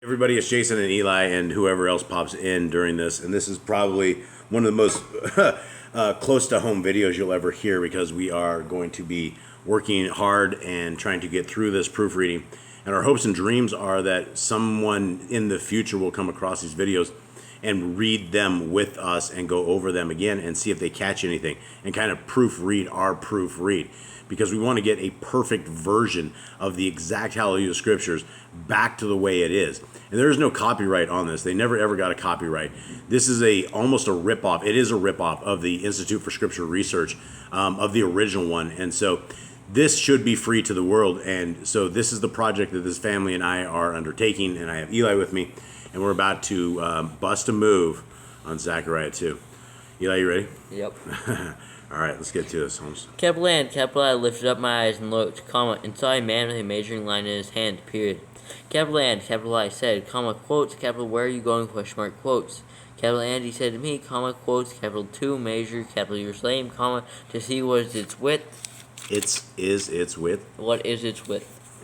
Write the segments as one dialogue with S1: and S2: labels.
S1: Everybody, it's Jason and Eli and whoever else pops in during this. And this is probably one of the most close to home videos you'll ever hear, because we are going to be working hard and trying to get through this proofreading. And our hopes and dreams are that someone in the future will come across these videos and read them with us and go over them again and see if they catch anything and kind of proofread our proofread, because we want to get a perfect version of the exact Hallelujah Scriptures back to the way it is. And there is no copyright on this. They never ever got a copyright. This is almost a ripoff. It is a ripoff of the Institute for Scripture Research, of the original one. And so this should be free to the world. And so this is the project that this family and I are undertaking. And I have Eli with me. And we're about to bust a move on Zekarayah 2. Eli, you ready?
S2: Yep.
S1: All right, let's get to this, Holmes.
S2: Capital A and capital I lifted up my eyes and looked, comma, and saw a man with a measuring line in his hand, period. Capital A and capital I said, comma, quotes, capital, where are you going, question mark, quotes. Capital and he said to me, comma, quotes, capital 2, measure, capital Jerusalem, comma, to see what is its width.
S1: Its width.
S2: What is its width?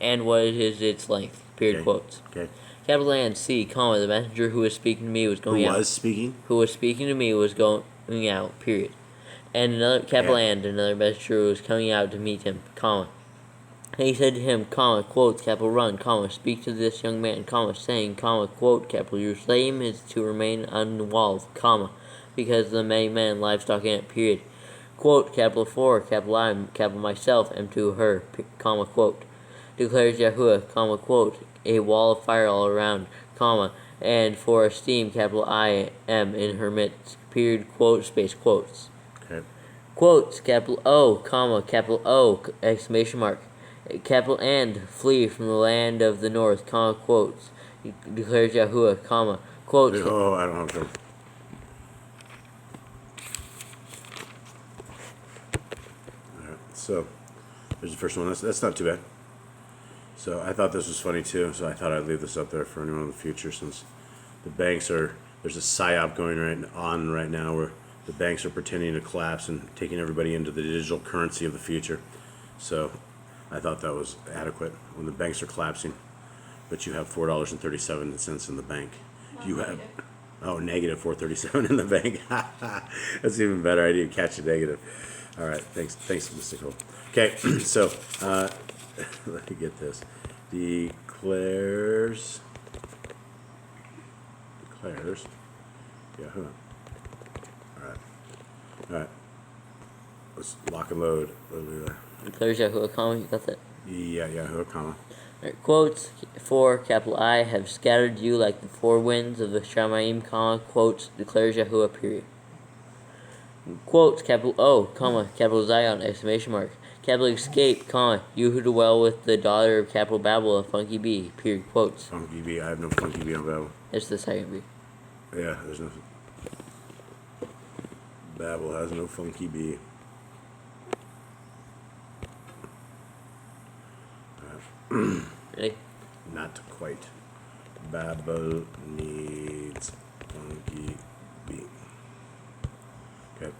S1: And
S2: what is its length, period,
S1: okay.
S2: quotes.
S1: Okay.
S2: Capital and C, comma, the messenger who was speaking to me was going out. Who was speaking to me was going out, period. And another capital and another messenger was coming out to meet him, comma. And he said to him, comma, quotes, capital run, comma, speak to this young man, comma, saying, comma, quote, capital Jerusalem is to remain unwalled, comma, because of the many men and livestock in it, period. Quote, capital 4, capital I, capital myself, am to her, comma, quote. Declares Yahuwah, comma, quote, a wall of fire all around, comma, and for esteem, capital I am in her midst, period, quote, space, quotes.
S1: Okay.
S2: Quotes, capital O, comma, capital O, exclamation mark, capital and, flee from the land of the north, comma, quotes, declares Yahuwah, comma, quotes.
S1: Oh, I don't have to. All right, so there's the first one. That's not too bad. So I thought this was funny too, so I thought I'd leave this up there for anyone in the future, since the banks there's a psyop going on right now where the banks are pretending to collapse and taking everybody into the digital currency of the future. So I thought that was adequate when the banks are collapsing, but you have $4.37 in the bank. You have negative $4.37 in the bank. That's even better. I didn't catch the negative. All right, thanks, Mr. Cole. Okay, so let me get this. Declares. Yahuwah. All right. Let's lock and load.
S2: Declares Yahuwah, comma, you got that?
S1: Yeah, Yahuwah, comma.
S2: Right, quotes, 4, capital I, have scattered you like the four winds of the Shamaim, comma, quotes, declares Yahuwah, period. Quotes, capital O, comma, capital Zion, exclamation mark, capital escape, comma, you who dwell with the daughter of capital Babel, a funky bee, period, quotes.
S1: Funky bee, I have no funky bee on Babel.
S2: It's the second bee.
S1: Yeah, there's no. Babel has no funky bee.
S2: Ready?
S1: Not quite. Babel needs funky bee. Okay.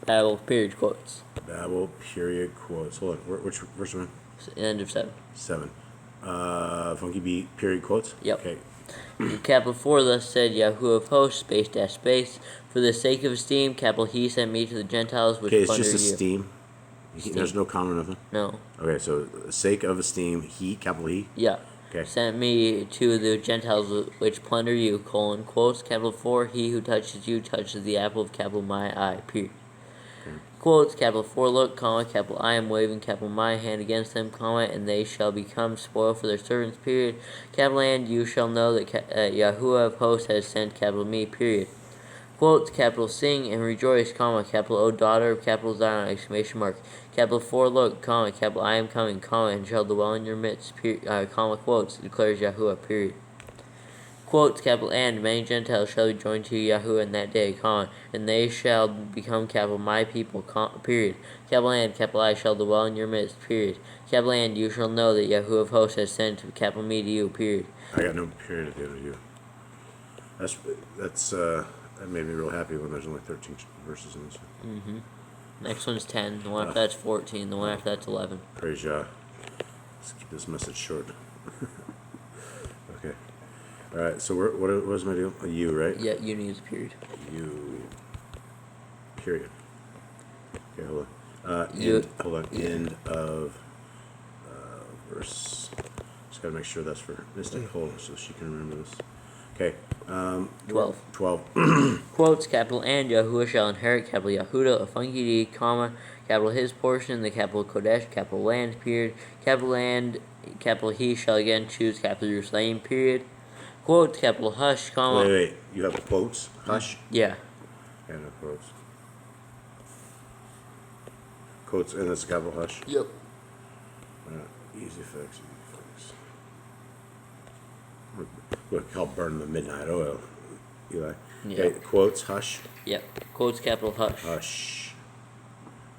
S2: Babel, period, quotes.
S1: Babel, period, quotes. Hold on, which verse one?
S2: End of 7.
S1: 7. Funky bee, period, quotes?
S2: Yep.
S1: Okay.
S2: Capital 4, thus said Yahuwah of hosts, space dash space, for the sake of esteem, capital he sent me to the Gentiles which
S1: it's
S2: plunder
S1: just
S2: you.
S1: esteem. There's no comma or nothing?
S2: No.
S1: Okay, so sake of esteem, he, capital he?
S2: Yeah.
S1: Okay.
S2: Sent me to the Gentiles which plunder you, colon, quotes, capital 4, he who touches you touches the apple of capital my eye, period. Okay. Quotes, capital 4, look, comma, capital I am waving capital my hand against them, comma, and they shall become spoil for their servants, period. Capital and you shall know that Yahuwah of hosts has sent capital me, period. Quotes, capital sing and rejoice, comma, capital O daughter of capital Zion, exclamation mark, capital 4, look, comma, capital I am coming, comma, and shall dwell in your midst, period, comma, quotes, declares Yahuwah, period. Quotes, capital and many Gentiles shall be joined to Yahuwah in that day, comma, and they shall become capital my people, comma, period. Capital and capital I shall dwell in your midst, period. Capital and you shall know that Yahuwah of hosts has sent capital me to you, period.
S1: I got no period at the end of you. That made me real happy when there's only 13 verses in this one.
S2: Mm-hmm. Next one's 10. The one after that's 14. The one after that's 11.
S1: Praise Yah. Let's keep this message short. Okay. All right. So what was my deal? A U, right?
S2: Yeah, you need a period.
S1: U. Period. Okay, hold on.
S2: You-
S1: Hold on. End of verse. Just gotta make sure that's for Miss Nicole so she can remember this. Okay.
S2: 12.
S1: 12.
S2: Quotes, capital and Yahuwah shall inherit, capital Yahuda, a funky D, comma, capital his portion, the capital Kodesh, capital land, period, capital land, capital he shall again choose, capital Jerusalem, period. Quotes, capital hush, comma.
S1: Wait. You have quotes? Hush?
S2: Yeah.
S1: And no quotes. Quotes, and that's a capital hush.
S2: Yep.
S1: Easy fix. Look, I'll burn the midnight oil, Eli.
S2: Yeah.
S1: Okay, quotes, hush.
S2: Yep. Quotes, capital hush,
S1: Hush.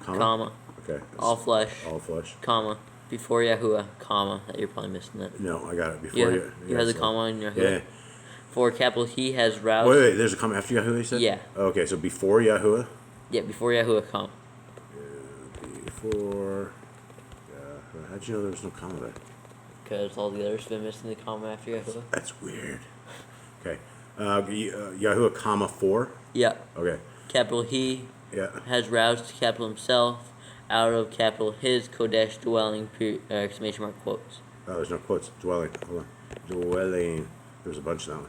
S2: comma,
S1: Okay.
S2: all flesh,
S1: All flesh.
S2: comma, before Yahuwah, comma, that you're probably missing that.
S1: No, I got it before
S2: Yeah,
S1: you.
S2: you have the
S1: so-
S2: comma in Yahuwah.
S1: Yeah.
S2: For capital he has roused.
S1: Wait, there's a comma after Yahuwah, you said?
S2: Yeah.
S1: Okay, so before Yahuwah?
S2: Yeah, before Yahuwah, comma.
S1: Before Yahuwah. How'd you know there was no comma there?
S2: Because all the others have been missing the comma after Yahuwah.
S1: That's weird. Okay. Yahuwah, comma, 4?
S2: Yeah.
S1: Okay.
S2: Capital he
S1: Yeah.
S2: has roused capital himself out of capital his Kodesh dwelling, exclamation mark, quotes.
S1: Oh, there's no quotes. Dwelling. Hold on. Dwelling. There's a bunch now.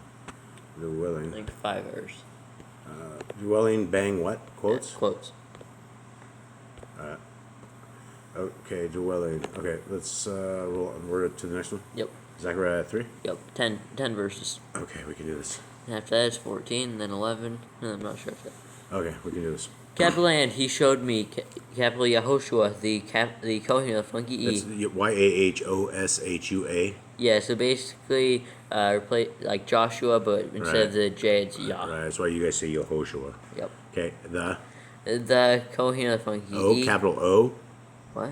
S1: Dwelling.
S2: Like 5 errors.
S1: Dwelling, bang, what? Quotes?
S2: Quotes.
S1: Okay, dwelling. Okay, let's roll on to the next one.
S2: Yep.
S1: Zekarayah 3.
S2: Yep. 10 verses.
S1: Okay, we can do this.
S2: And after that is 14, then 11, and I'm not sure if that.
S1: Okay, we can do this.
S2: Capital and he showed me capital Yahoshua, the Kohen of funky E.
S1: It's Yahoshua.
S2: Yeah, so basically, replace like Joshua, but instead of the J, it's Yah.
S1: Right, that's why you guys say Yehoshua.
S2: Yep.
S1: Okay,
S2: The Kohen of funky
S1: O,
S2: E.
S1: capital O.
S2: What?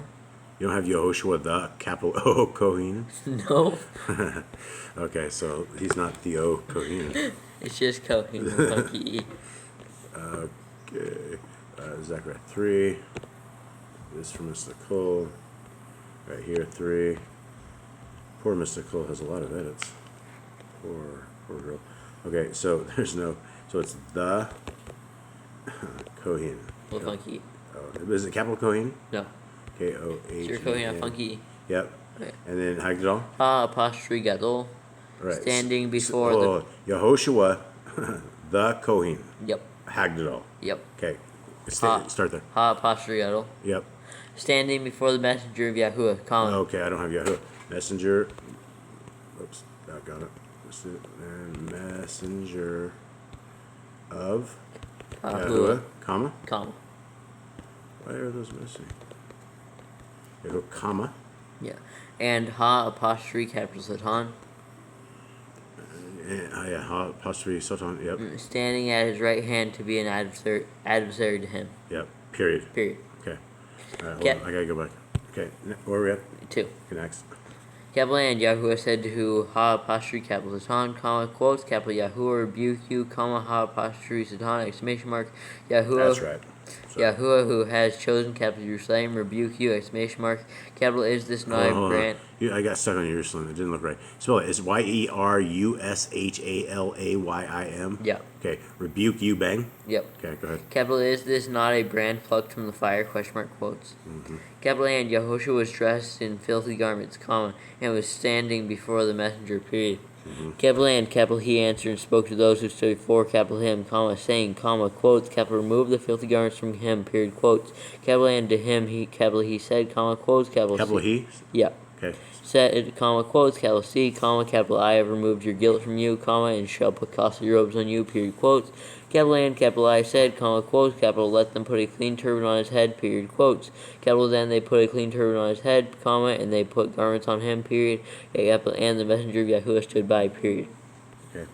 S1: You don't have Yehoshua, the capital O, Kohen.
S2: No.
S1: Okay, so he's not the O, Kohen.
S2: It's just Kohen of funky E.
S1: Okay, Zechariah 3. This from Miss Nicole. Right here, 3. Poor Miss Nicole has a lot of edits. Poor girl. Okay, so there's no. So it's the Kohen.
S2: Of funky E.
S1: Oh, is it capital Kohen?
S2: No.
S1: Koh.
S2: It's your Kohen of funky E.
S1: Yep.
S2: Okay.
S1: And then Hagdal.
S2: Apostrophe Gadol.
S1: Right.
S2: Standing before
S1: Yehoshua, the Kohen.
S2: Yep.
S1: Hagdal.
S2: Yep.
S1: Okay. Start there.
S2: Apostrophe Gadol.
S1: Yep.
S2: Standing before the messenger of Yahuwah, comma.
S1: Okay, I don't have Yahoo. Messenger. Oops, I got it. And messenger of Yahuwah, comma.
S2: Comma.
S1: Why are those missing? Yahuwah, comma.
S2: Yeah. And apostrophe capital Satan.
S1: Yeah, apostrophe Satan. Yep.
S2: Standing at his right hand to be an adversary to him.
S1: Yep. Period.
S2: Period.
S1: Okay. All right, hold on. I gotta go back. Okay, where are we at?
S2: 2.
S1: Okay, next.
S2: Capital and Yahuwah said to apostrophe capital Satan, comma, quotes, capital Yahuwah rebuke you, comma, apostrophe Satan, exclamation mark, Yahuwah.
S1: That's right. So,
S2: Yahuwah who has chosen capital Jerusalem, rebuke you, exclamation mark, capital is this not a brand?
S1: I got stuck on Jerusalem. It didn't look right. Spell it. It's Yerushalayim.
S2: Yeah.
S1: Okay. Rebuke you, bang.
S2: Yep.
S1: Okay, go ahead.
S2: Capital is this not a brand plucked from the fire, question mark, quotes. Capital and Yehoshua was dressed in filthy garments, comma, and was standing before the messenger, period. Capital and capital he answered and spoke to those who stood before capital him, comma, saying, comma, quotes, capital remove the filthy garments from him, period, quotes. Capital and to him he capital he said, comma, quotes, capital
S1: Capital
S2: C.
S1: he?
S2: Yeah.
S1: Okay.
S2: Said, comma, quotes, capital C, comma, capital I have removed your guilt from you, comma, and shall put costly robes on you, period, quotes. Capital A and capital I said, comma, quotes, capital let them put a clean turban on his head, period, quotes. Capital then they put a clean turban on his head, comma, and they put garments on him, period. Capital and the messenger of Yahuwah stood by, period.
S1: Okay.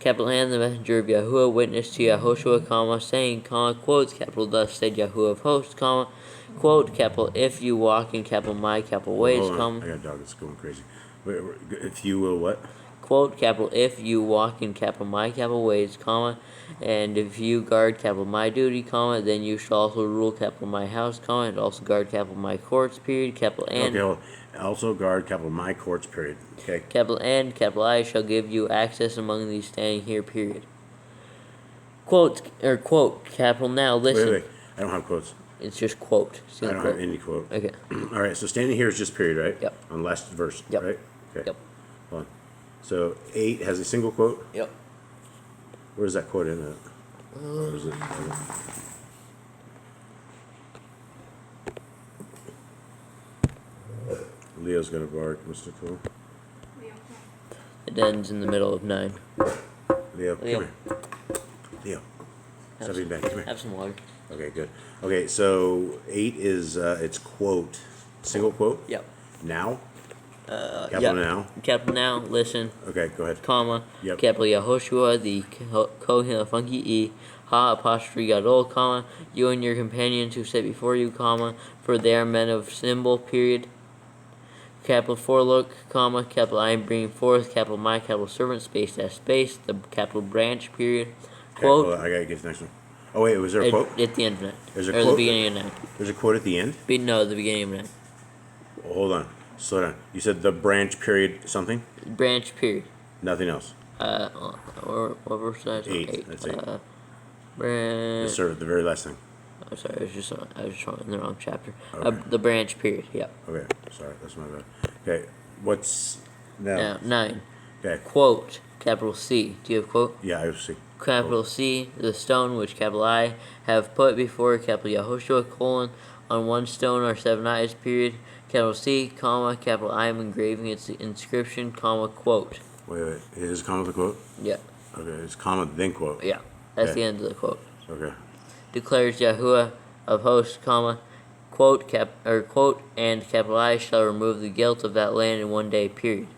S2: Capital and the messenger of Yahuwah witnessed to Yahoshua, comma, saying, comma, quotes, capital thus said Yahuwah of hosts, comma, quote, capital if you walk in capital my capital ways,
S1: Hold on.
S2: comma.
S1: I got a dog that's going crazy. Wait, if you will what?
S2: Quote, capital if you walk in capital my capital ways, comma, and if you guard capital my duty, comma, then you shall also rule capital my house, comma, and also guard capital my courts, period, capital and.
S1: Okay, hold Also guard capital my courts, period. Okay.
S2: Capital N, capital I shall give you access among these standing here, period. Quote, capital now, listen.
S1: Wait. I don't have quotes.
S2: It's just quote.
S1: I don't have any quote.
S2: Okay.
S1: All right, so standing here is just period, right?
S2: Yep.
S1: On the last verse,
S2: Yep.
S1: right? Okay.
S2: Yep.
S1: Hold on. So 8 has a single quote.
S2: Yep.
S1: Where's that quote in it? Where is it? Leo's gonna bark, Mr. Cool.
S2: It ends in the middle of 9.
S1: Leo, come
S2: Leo.
S1: here. Leo. Stop being bad. Come here.
S2: Have some water.
S1: Okay, good. Okay, so 8 is it's quote, single quote.
S2: Yep.
S1: Now. Capital
S2: Yep.
S1: now.
S2: Capital now, listen,
S1: Okay, go ahead.
S2: comma,
S1: Yep.
S2: capital Yahoshua, the Kohen funky E, ha apostrophe Gadol, comma, you and your companions who sit before you, comma, for they are men of symbol, period. Capital forelook, comma, capital I am bringing forth, capital my, capital servant, space dash space, the capital branch, period.
S1: Okay, hold
S2: Quote.
S1: on, I gotta get to the next one. Oh wait, was there a quote?
S2: At the end of 9.
S1: There's a
S2: or
S1: quote?
S2: the beginning of 9.
S1: There's a quote at the end.
S2: No, the beginning of 9.
S1: Oh, hold on, slow down. You said the branch period something.
S2: Branch, period.
S1: Nothing else.
S2: Or what verse did I say?
S1: 8. That's 8.
S2: Branch.
S1: Yes, sir. The very last thing.
S2: I'm sorry, I was just in the wrong chapter.
S1: Okay.
S2: The branch, period. Yep.
S1: Okay, sorry, that's my bad. Okay, what's now?
S2: Now 9.
S1: Okay,
S2: Quote, capital C. Do you have quote?
S1: yeah, I see.
S2: Capital C, the stone which capital I have put before capital Yahoshua, colon, on one stone are 7 eyes, period. Capital C, comma, capital I am engraving its inscription, comma, quote.
S1: Wait. Is comma the quote?
S2: Yeah.
S1: Okay, it's comma then quote.
S2: Yeah. That's
S1: Okay.
S2: the end of the quote.
S1: Okay.
S2: Declares Yahuwah of hosts, comma, quote, quote, and capital I shall remove the guilt of that land in 1 day, period.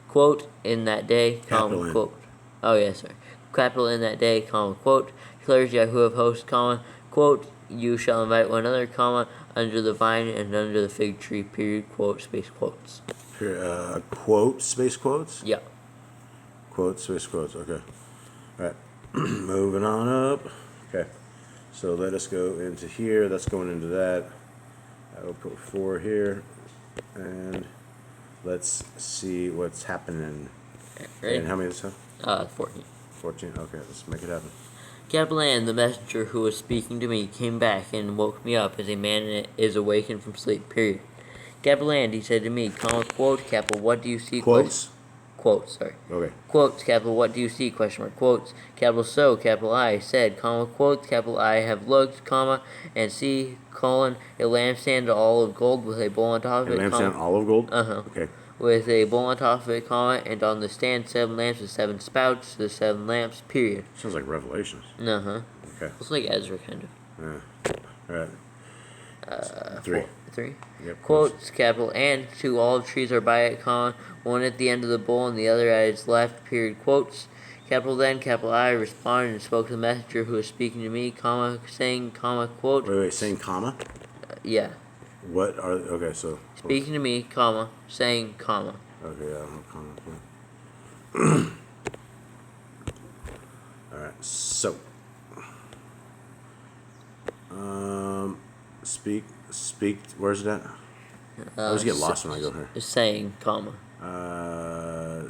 S2: Quote, in that day, comma,
S1: Capital N.
S2: quote. Oh, yeah, sorry. Capital in that day, comma, quote, declares Yahuwah of hosts, comma, quote, you shall invite one another, comma, under the vine and under the fig tree, period, quote, space quotes.
S1: Quote, space quotes?
S2: Yeah.
S1: Quote, space quotes, okay. Alright, moving on up. Okay, so let us go into here. That's going into that. I will put 4 here. And let's see what's happening.
S2: Ready?
S1: And how many is this?
S2: 14.
S1: 14. Okay, let's make it happen.
S2: Capital N, the messenger who was speaking to me, came back and woke me up as a man is awakened from sleep, period. Capital N, he said to me, comma, quote, capital, what do you see?
S1: Quotes?
S2: Quotes, sorry.
S1: Okay.
S2: Quotes, capital, what do you see? Question mark. Quotes, capital, so, capital I, said, comma, quotes, capital I have looked, comma, and see, colon, a lampstand all of gold with a bowl on top of it,
S1: Lampstand olive gold?
S2: Uh-huh.
S1: Okay.
S2: With a bowl on top of it, comma, and on the stand 7 lamps with 7 spouts, the 7 lamps, period.
S1: Sounds like Revelations.
S2: Uh-huh.
S1: Okay.
S2: It's like Ezra, kind of.
S1: Yeah. Alright. 3.
S2: 3.
S1: Yep.
S2: Quotes, capital, and 2 olive trees are by it, comma, one at the end of the bowl and the other at its left, period. Quotes, capital then, capital I responded and spoke to the messenger who was speaking to me, comma, saying, comma, quote.
S1: Wait, saying comma?
S2: Yeah.
S1: What are, okay, so.
S2: Speaking to me, comma, saying, comma.
S1: Okay, yeah, I don't have comma. Alright, so. Speak, where's it at? I always get lost when I go here.
S2: Saying, comma.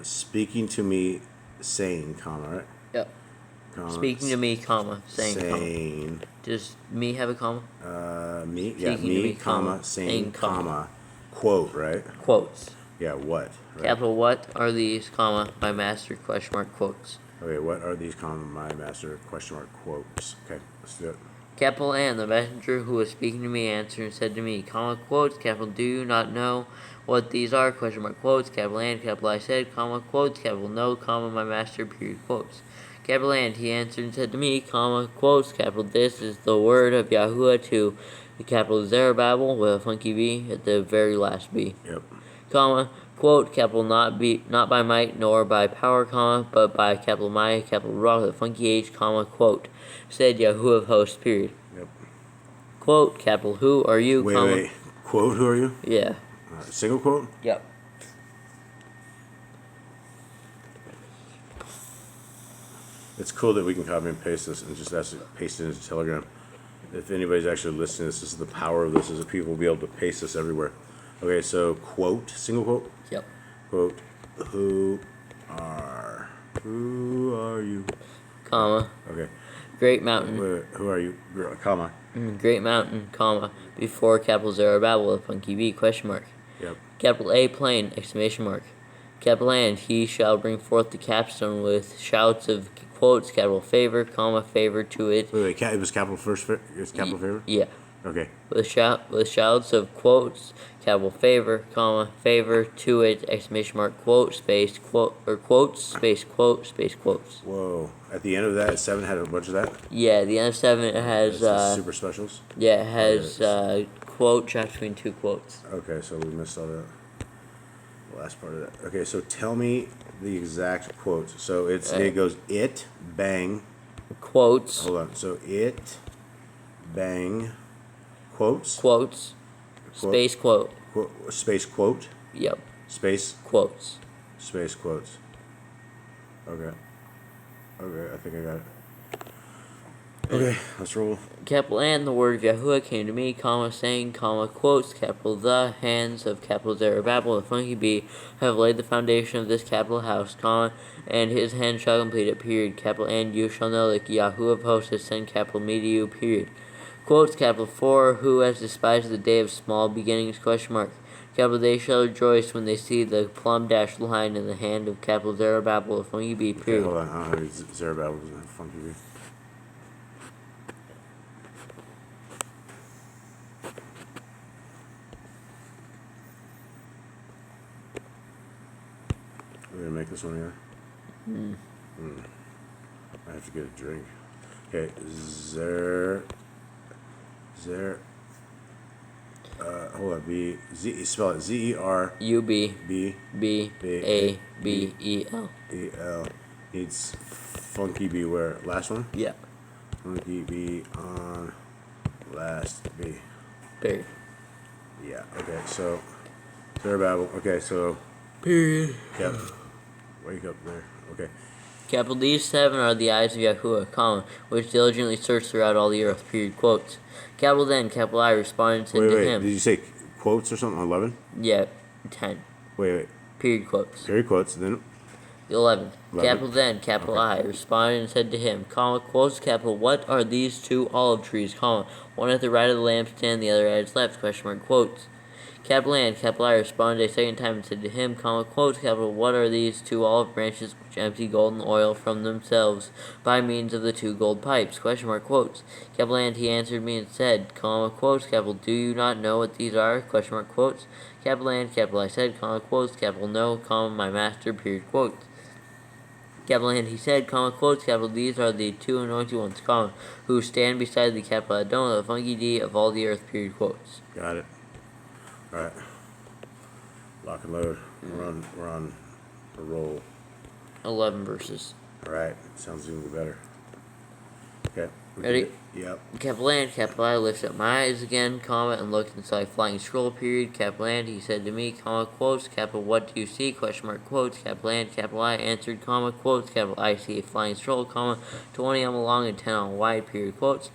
S1: Speaking to me, saying, comma, right?
S2: Yep.
S1: Comma,
S2: Speaking to me, comma, saying, comma.
S1: saying,
S2: Does me have a comma?
S1: me, yeah,
S2: Speaking to
S1: me,
S2: me,
S1: comma, saying, comma, quote, right?
S2: Quotes.
S1: Yeah, what? Right?
S2: Capital, what are these, comma, my master, question mark, quotes.
S1: Okay, what are these, comma, my master, question mark, quotes? Okay, let's do it.
S2: Capital N, the messenger who was speaking to me answered and said to me, comma, quotes, capital, do you not know what these are, question mark, quotes, capital N, capital I said, comma, quotes, capital no, comma, my master, period, quotes. Capital N, he answered and said to me, comma, quotes, capital, this is the word of Yahuwah to the capital Zerubbabel with a funky B at the very last B.
S1: Yep.
S2: Comma, quote, capital not by might nor by power, comma, but by capital my, capital rock with a funky H, comma, quote, said Yahuwah of hosts, period.
S1: Yep.
S2: Quote, capital, who are you, comma.
S1: Wait. Quote, who are you?
S2: Yeah.
S1: Single quote?
S2: Yep.
S1: It's cool that we can copy and paste this and just actually paste it into Telegram. If anybody's actually listening to this, this is the power of this, is that people will be able to paste this everywhere. Okay, so quote, single quote,
S2: Yep.
S1: quote, who are you?
S2: Comma.
S1: Okay.
S2: Great mountain.
S1: Wait, who are you? Comma.
S2: Great mountain, comma, before capital Zerubbabel with funky B, question mark.
S1: Yep.
S2: Capital A, plain, exclamation mark. Capital and he shall bring forth the capstone with shouts of quotes, capital favor, comma, favor to it.
S1: Wait, it was capital first. It was capital favor.
S2: Yeah.
S1: Okay.
S2: With shouts of quotes, capital favor, comma, favor to it, exclamation mark, quote, space, quote, or quotes, space, quotes.
S1: Whoa! At the end of that, 7 had a bunch of that.
S2: Yeah, the end of 7 it has
S1: It's the super specials.
S2: yeah, it has quote trapped between two quotes.
S1: Okay, so we missed all that. The last part of that. Okay, so tell me the exact quotes. So it goes it bang.
S2: Quotes.
S1: Hold on. So it bang quotes.
S2: Quotes. Space quote.
S1: Space quote.
S2: Yep.
S1: Space
S2: Quotes.
S1: space quotes. Okay. Okay, I think I got it. Okay, let's roll.
S2: Capital and the word of Yahuwah came to me, comma, saying, comma, quotes, capital the hands of capital Zerubbabel and funky B have laid the foundation of this capital house, comma, and his hand shall complete it, period. Capital and you shall know that Yahuwah of hosts has sent capital me to you, period. Quotes, capital for who has despised the day of small beginnings, question mark. Capital they shall rejoice when they see the plumb dashed line in the hand of capital Zerubbabel and funky B, period.
S1: Okay, hold on. Zerubbabel was funky B. We're gonna make this one here. I have to get a drink. Okay, hold on. Spell it
S2: Zerbabel.
S1: E-L. Needs funky B where? Last one?
S2: Yeah.
S1: Funky B on last B.
S2: Period.
S1: Yeah, okay, so Zerubbabel. Okay, so
S2: Period.
S1: yep. Wake up there. Okay.
S2: Capital these 7 are the eyes of Yahuwah, comma, which diligently search throughout all the earth, period, quotes. Capital then, capital I responded and said to him.
S1: Did you say quotes or something? 11?
S2: Yeah, 10.
S1: Wait.
S2: Period quotes.
S1: Period quotes, then
S2: 11. Capital then, capital I responded and said to him, comma, quotes, capital, what are these 2 olive trees, comma, one at the right of the lampstand, the other at its left, question mark, quotes. Capital and capital I responded a second time and said to him, comma, quotes, capital, what are these 2 olive branches which empty golden oil from themselves by means of the 2 gold pipes, question mark, quotes. Capital and he answered me and said, comma, quotes, capital, do you not know what these are, question mark, quotes. Capital and capital I said, comma, quotes, capital, no, comma, my master, period, quotes. Capital and he said, comma, quotes, capital, these are the 2 anointed ones, comma, who stand beside the capital Adon, the funky D of all the earth, period, quotes.
S1: got it. Alright. Lock and load. We're on a roll.
S2: 11 verses.
S1: Alright. Sounds even better. Okay.
S2: Ready?
S1: Yep.
S2: Capital and capital I lifted up my eyes again, comma, and looked and saw a flying scroll, period. Capital and he said to me, comma, quotes, capital, what do you see, question mark, quotes. Capital and capital I answered, comma, quotes, capital I see a flying scroll, comma, 20 on long and 10 on wide, period, quotes.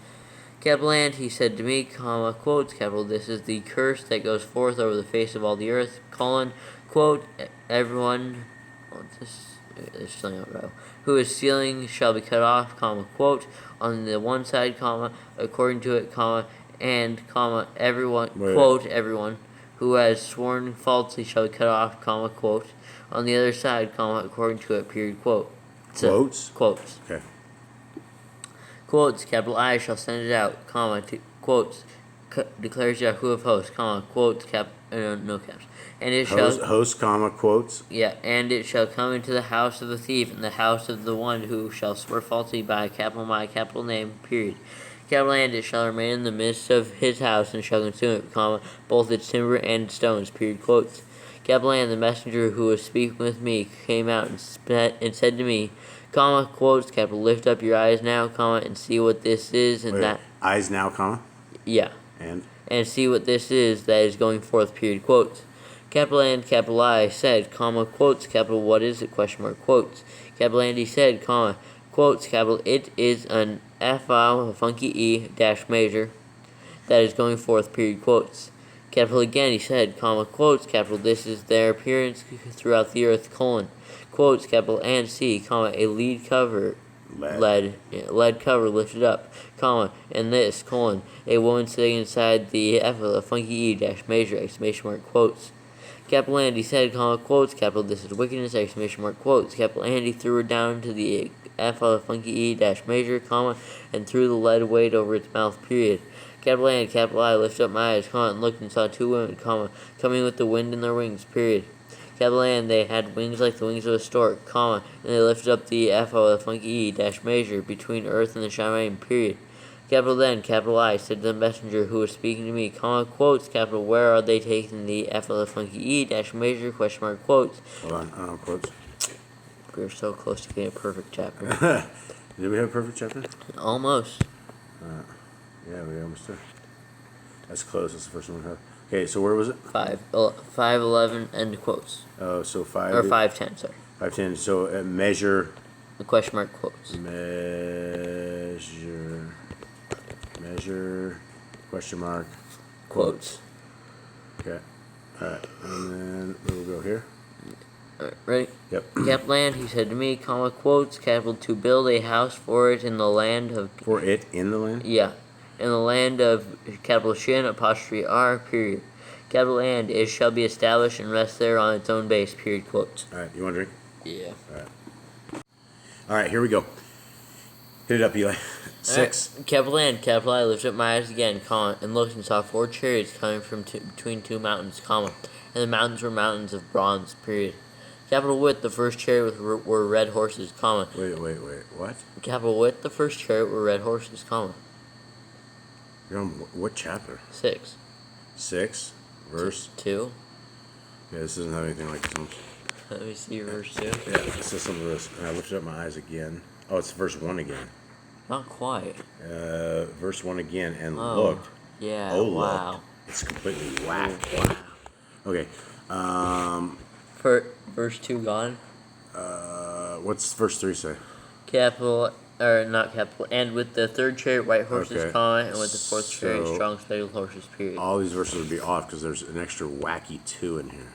S2: Capital and he said to me, comma, quotes, capital, this is the curse that goes forth over the face of all the earth, colon, quote, everyone, there's something on row, who is stealing shall be cut off, comma, quote, on the one side, comma, according to it, comma, and, comma, everyone, quote, everyone who has sworn falsely shall be cut off, comma, quote, on the other side, comma, according to it, period, quote.
S1: Quotes?
S2: Quotes.
S1: Okay.
S2: Quotes, capital I shall send it out, comma, quotes, declares Yahuwah of hosts, comma, quotes, no caps. And it shall...
S1: Host, comma, quotes?
S2: Yeah, and it shall come into the house of the thief, and the house of the one who shall swear falsely by capital my capital name, period. Capital and it shall remain in the midst of his house, and shall consume it, comma, both its timber and its stones, period, quotes. Capital and the messenger who was speaking with me came out and said to me, comma, quotes, capital, lift up your eyes now, comma, and see what this is, and that...
S1: Eyes now, comma?
S2: Yeah.
S1: And
S2: see what this is that is going forth, period, quotes. Capital and capital I said, comma, quotes, capital, what is it, question mark, quotes. Capital and he said, comma, quotes, capital, it is an F-file, a funky E, dash major, that is going forth, period, quotes. Capital again, he said, comma, quotes, capital, this is their appearance throughout the earth, colon, quotes, capital, and C, comma, a lead cover, lead cover lifted up, comma, and this, colon, a woman sitting inside the F of the funky E dash major, exclamation mark, quotes. Capital and he said, comma, quotes, capital, this is wickedness, exclamation mark, quotes. Capital and he threw her down to the F of the funky E dash major, comma, and threw the lead weight over its mouth, period. Capital A and capital I lifted up my eyes, comma, and looked and saw two women, comma, coming with the wind in their wings, period. Capital A and they had wings like the wings of a stork, comma, and they lifted up the F of the funky E dash major between earth and the Shamayim, period. Capital then, capital I, said to the messenger who was speaking to me, comma, quotes, capital, where are they taking the F of the funky E dash major, question mark, quotes.
S1: Hold on, quotes.
S2: We're so close to getting a perfect chapter.
S1: Did we have a perfect chapter?
S2: Almost.
S1: Yeah, we almost did. That's close. That's the first one we have. Okay, so where was it?
S2: 5:11 end quotes.
S1: Oh, so 5.
S2: Or 5:10, sorry.
S1: 5:10. So measure.
S2: The question mark quotes.
S1: Measure. Question mark.
S2: Quotes.
S1: Okay. All right, and then we'll go here.
S2: Alright, ready?
S1: Yep.
S2: Capital and he said to me, comma, quotes, capital, to build a house for it in the land of...
S1: For it in the land?
S2: Yeah. In the land of, capital Shin, apostrophe R, period. Capital and it shall be established and rest there on its own base, period, quotes.
S1: All right, you want a drink?
S2: Yeah.
S1: All right, here we go. Hit it up, Eli. 6.
S2: Right. Capital and capital I lifted up my eyes again, comma, and looked and saw 4 chariots coming from between 2 mountains, comma, and the mountains were mountains of bronze, period. Capital width, the first chariot were red horses, comma.
S1: Wait, what?
S2: Capital width, the first chariot were red horses, comma.
S1: You're on what chapter?
S2: 6.
S1: 6, verse
S2: 2.
S1: Yeah, this doesn't have anything like this one.
S2: Let me see verse 2.
S1: Yeah, it says some of this. And I lifted up my eyes again. Oh, it's verse 1 again.
S2: Not quite.
S1: Verse 1 again, and
S2: Oh,
S1: looked.
S2: yeah,
S1: Oh,
S2: wow.
S1: look. It's completely whack.
S2: Wow.
S1: Okay.
S2: For verse 2 gone.
S1: What's verse 3 say?
S2: Capital, or not capital, and with the third chariot white horses,
S1: Okay.
S2: comma, and with the fourth chariot
S1: So-
S2: strong speckled horses, period.
S1: All these verses would be off because there's an extra wacky 2 in here.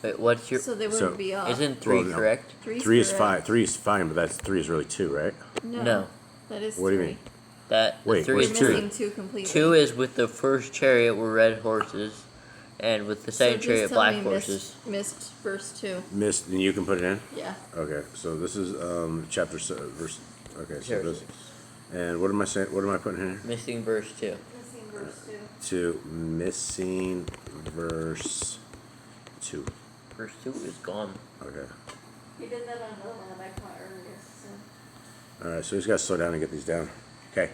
S2: Wait, what's your...
S3: So they wouldn't
S1: So-
S3: be off.
S2: Isn't 3
S1: Well, no.
S2: correct?
S1: 3 is fine. 3 is fine, but that's 3 is really 2, right?
S2: No.
S3: That is
S1: What do you
S3: 3.
S1: mean?
S2: That
S1: Wait,
S2: 3
S1: where's
S2: is
S3: We're
S1: 2?
S3: missing 2 completely.
S2: 2 is with the first chariot were red horses, and with the second chariot black horses.
S3: Missed verse 2.
S1: Missed, and you can put it in?
S3: Yeah.
S1: Okay, so this is chapter verse. Okay, so
S2: Chapter
S1: this.
S2: 6.
S1: And what am I saying? What am I putting in here?
S2: Missing verse 2.
S3: Missing verse 2.
S1: To missing verse 2.
S2: Verse 2 is gone.
S1: Okay.
S3: He did that on the one I caught earlier. So.
S1: All right, so he's got to slow down and get these down. Okay.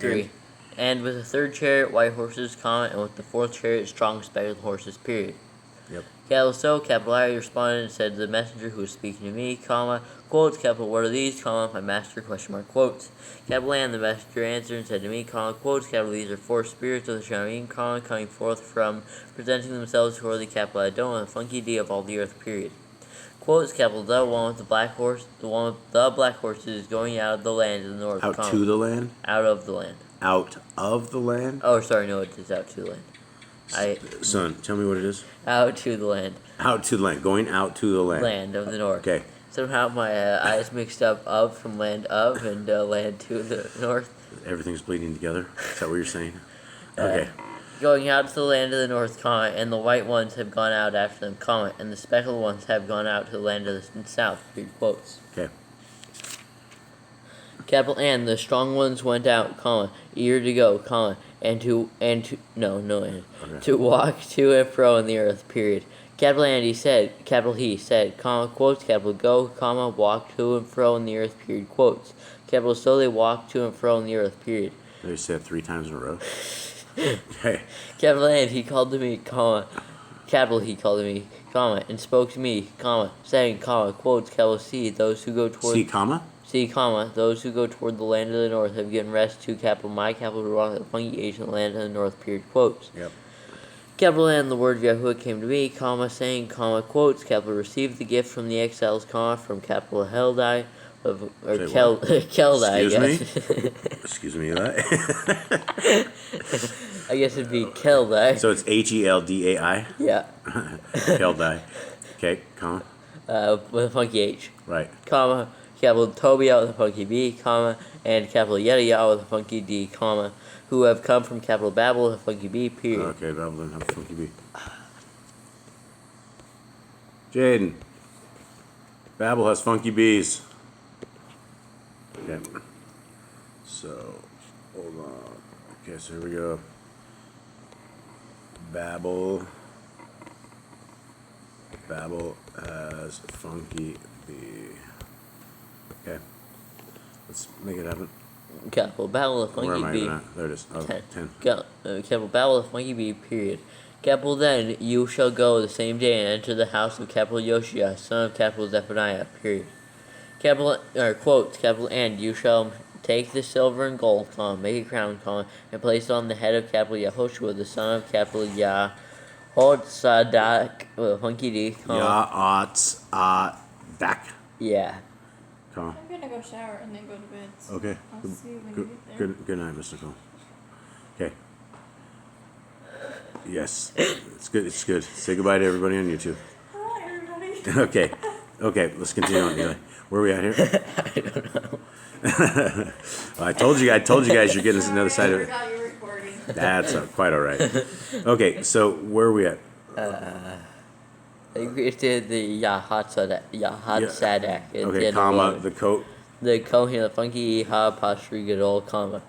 S2: 3. And with the third chariot, white horses, comma, and with the fourth chariot, strong speckled horses, period.
S1: Yep.
S2: Capital so, capital I responded and said to the messenger who was speaking to me, comma, quotes, capital, what are these, comma, my master, question mark, quotes. Capital and the messenger answered and said to me, comma, quotes, capital, these are 4 spirits of the Shamayim, comma, coming forth from presenting themselves toward the capital Adon, and the funky D of all the earth, period. Quotes, capital, the one with the black horse, the one with the black horses is going out of the land in the north,
S1: Out
S2: comma,
S1: to the land?
S2: out of the land.
S1: Out of the land?
S2: Oh, sorry, no, it is out to the land.
S1: Son, tell me what it is.
S2: Out to the land.
S1: Out to the land. Going out to the land.
S2: Land of the north.
S1: Okay.
S2: Somehow my eyes mixed up from land of and land to the north.
S1: Everything's bleeding together. Is that what you're saying? Okay.
S2: Going out to the land of the north, comma, and the white ones have gone out after them, comma, and the speckled ones have gone out to the land of the south. Period, quotes.
S1: Okay.
S2: Capital and the strong ones went out, comma, eager to go, comma, to walk to and fro in the earth, period. Capital and he said, comma, quotes, capital go, comma, walk to and fro in the earth, period, quotes. Capital so they walk to and fro in the earth, period.
S1: They said 3 times in a row. Okay.
S2: Capital and he called to me, comma, capital he called to me, comma, and spoke to me, comma, saying, comma, quotes, capital C, those who go toward...
S1: C,
S2: comma, those who go toward the land of the north have given rest to capital my capital to walk the funky age in the land of the north, period, quotes.
S1: Yep.
S2: Capital and the word of Yahuwah came to me, comma, saying, comma, quotes, capital, receive the gift from the exiles, comma, from capital Heldai, or
S1: Say
S2: Kelda, I
S1: Excuse me?
S2: guess.
S1: Excuse me, Eli.
S2: I guess it'd be Kelda.
S1: So it's Heldai.
S2: Yeah.
S1: Heldai. Okay, comma.
S2: With a funky H.
S1: Right.
S2: Comma, capital Tobiah with a funky B, comma, and capital Yediah with a funky D, comma, who have come from capital Babel with a funky B, period.
S1: Okay, Babylon have a funky B. Jaden. Babel has funky bees. Okay. So, hold on. Okay, so here we go. Babel has funky bee. Okay. Let's make it happen.
S2: Capital Babel with a
S1: Where
S2: funky
S1: am I
S2: B.
S1: even at? There it is. Oh, 10.
S2: Capital Babel with a funky B, period. Capital Then you shall go the same day and enter the house of capital Yoshia, son of capital Zephaniah, period. Capital, or quote, capital And you shall take the silver and gold, comma, make a crown, comma, and place it on the head of capital Yehoshua, the son of capital Sadak with a funky D, comma.
S1: Dak.
S2: Yeah.
S1: Comma.
S3: I'm gonna go shower and then go to bed. So
S1: Okay.
S3: I'll
S1: Good,
S3: see you when
S1: good,
S3: you get there.
S1: good night, Mr. Cole. Okay. Yes. It's good. It's good. Say goodbye to everybody on YouTube.
S3: Hi, everybody.
S1: Okay. Okay, let's continue on, Eli. Where are we at here?
S2: I don't know.
S1: I told you guys you're getting another side of
S3: I
S1: it.
S3: forgot you're recording.
S1: That's quite all right. Okay, so where are we at?
S2: They created the Sadak.
S1: Okay, comma, the coat.
S2: The Kohen, the funky Apostrophe Gadol, comma.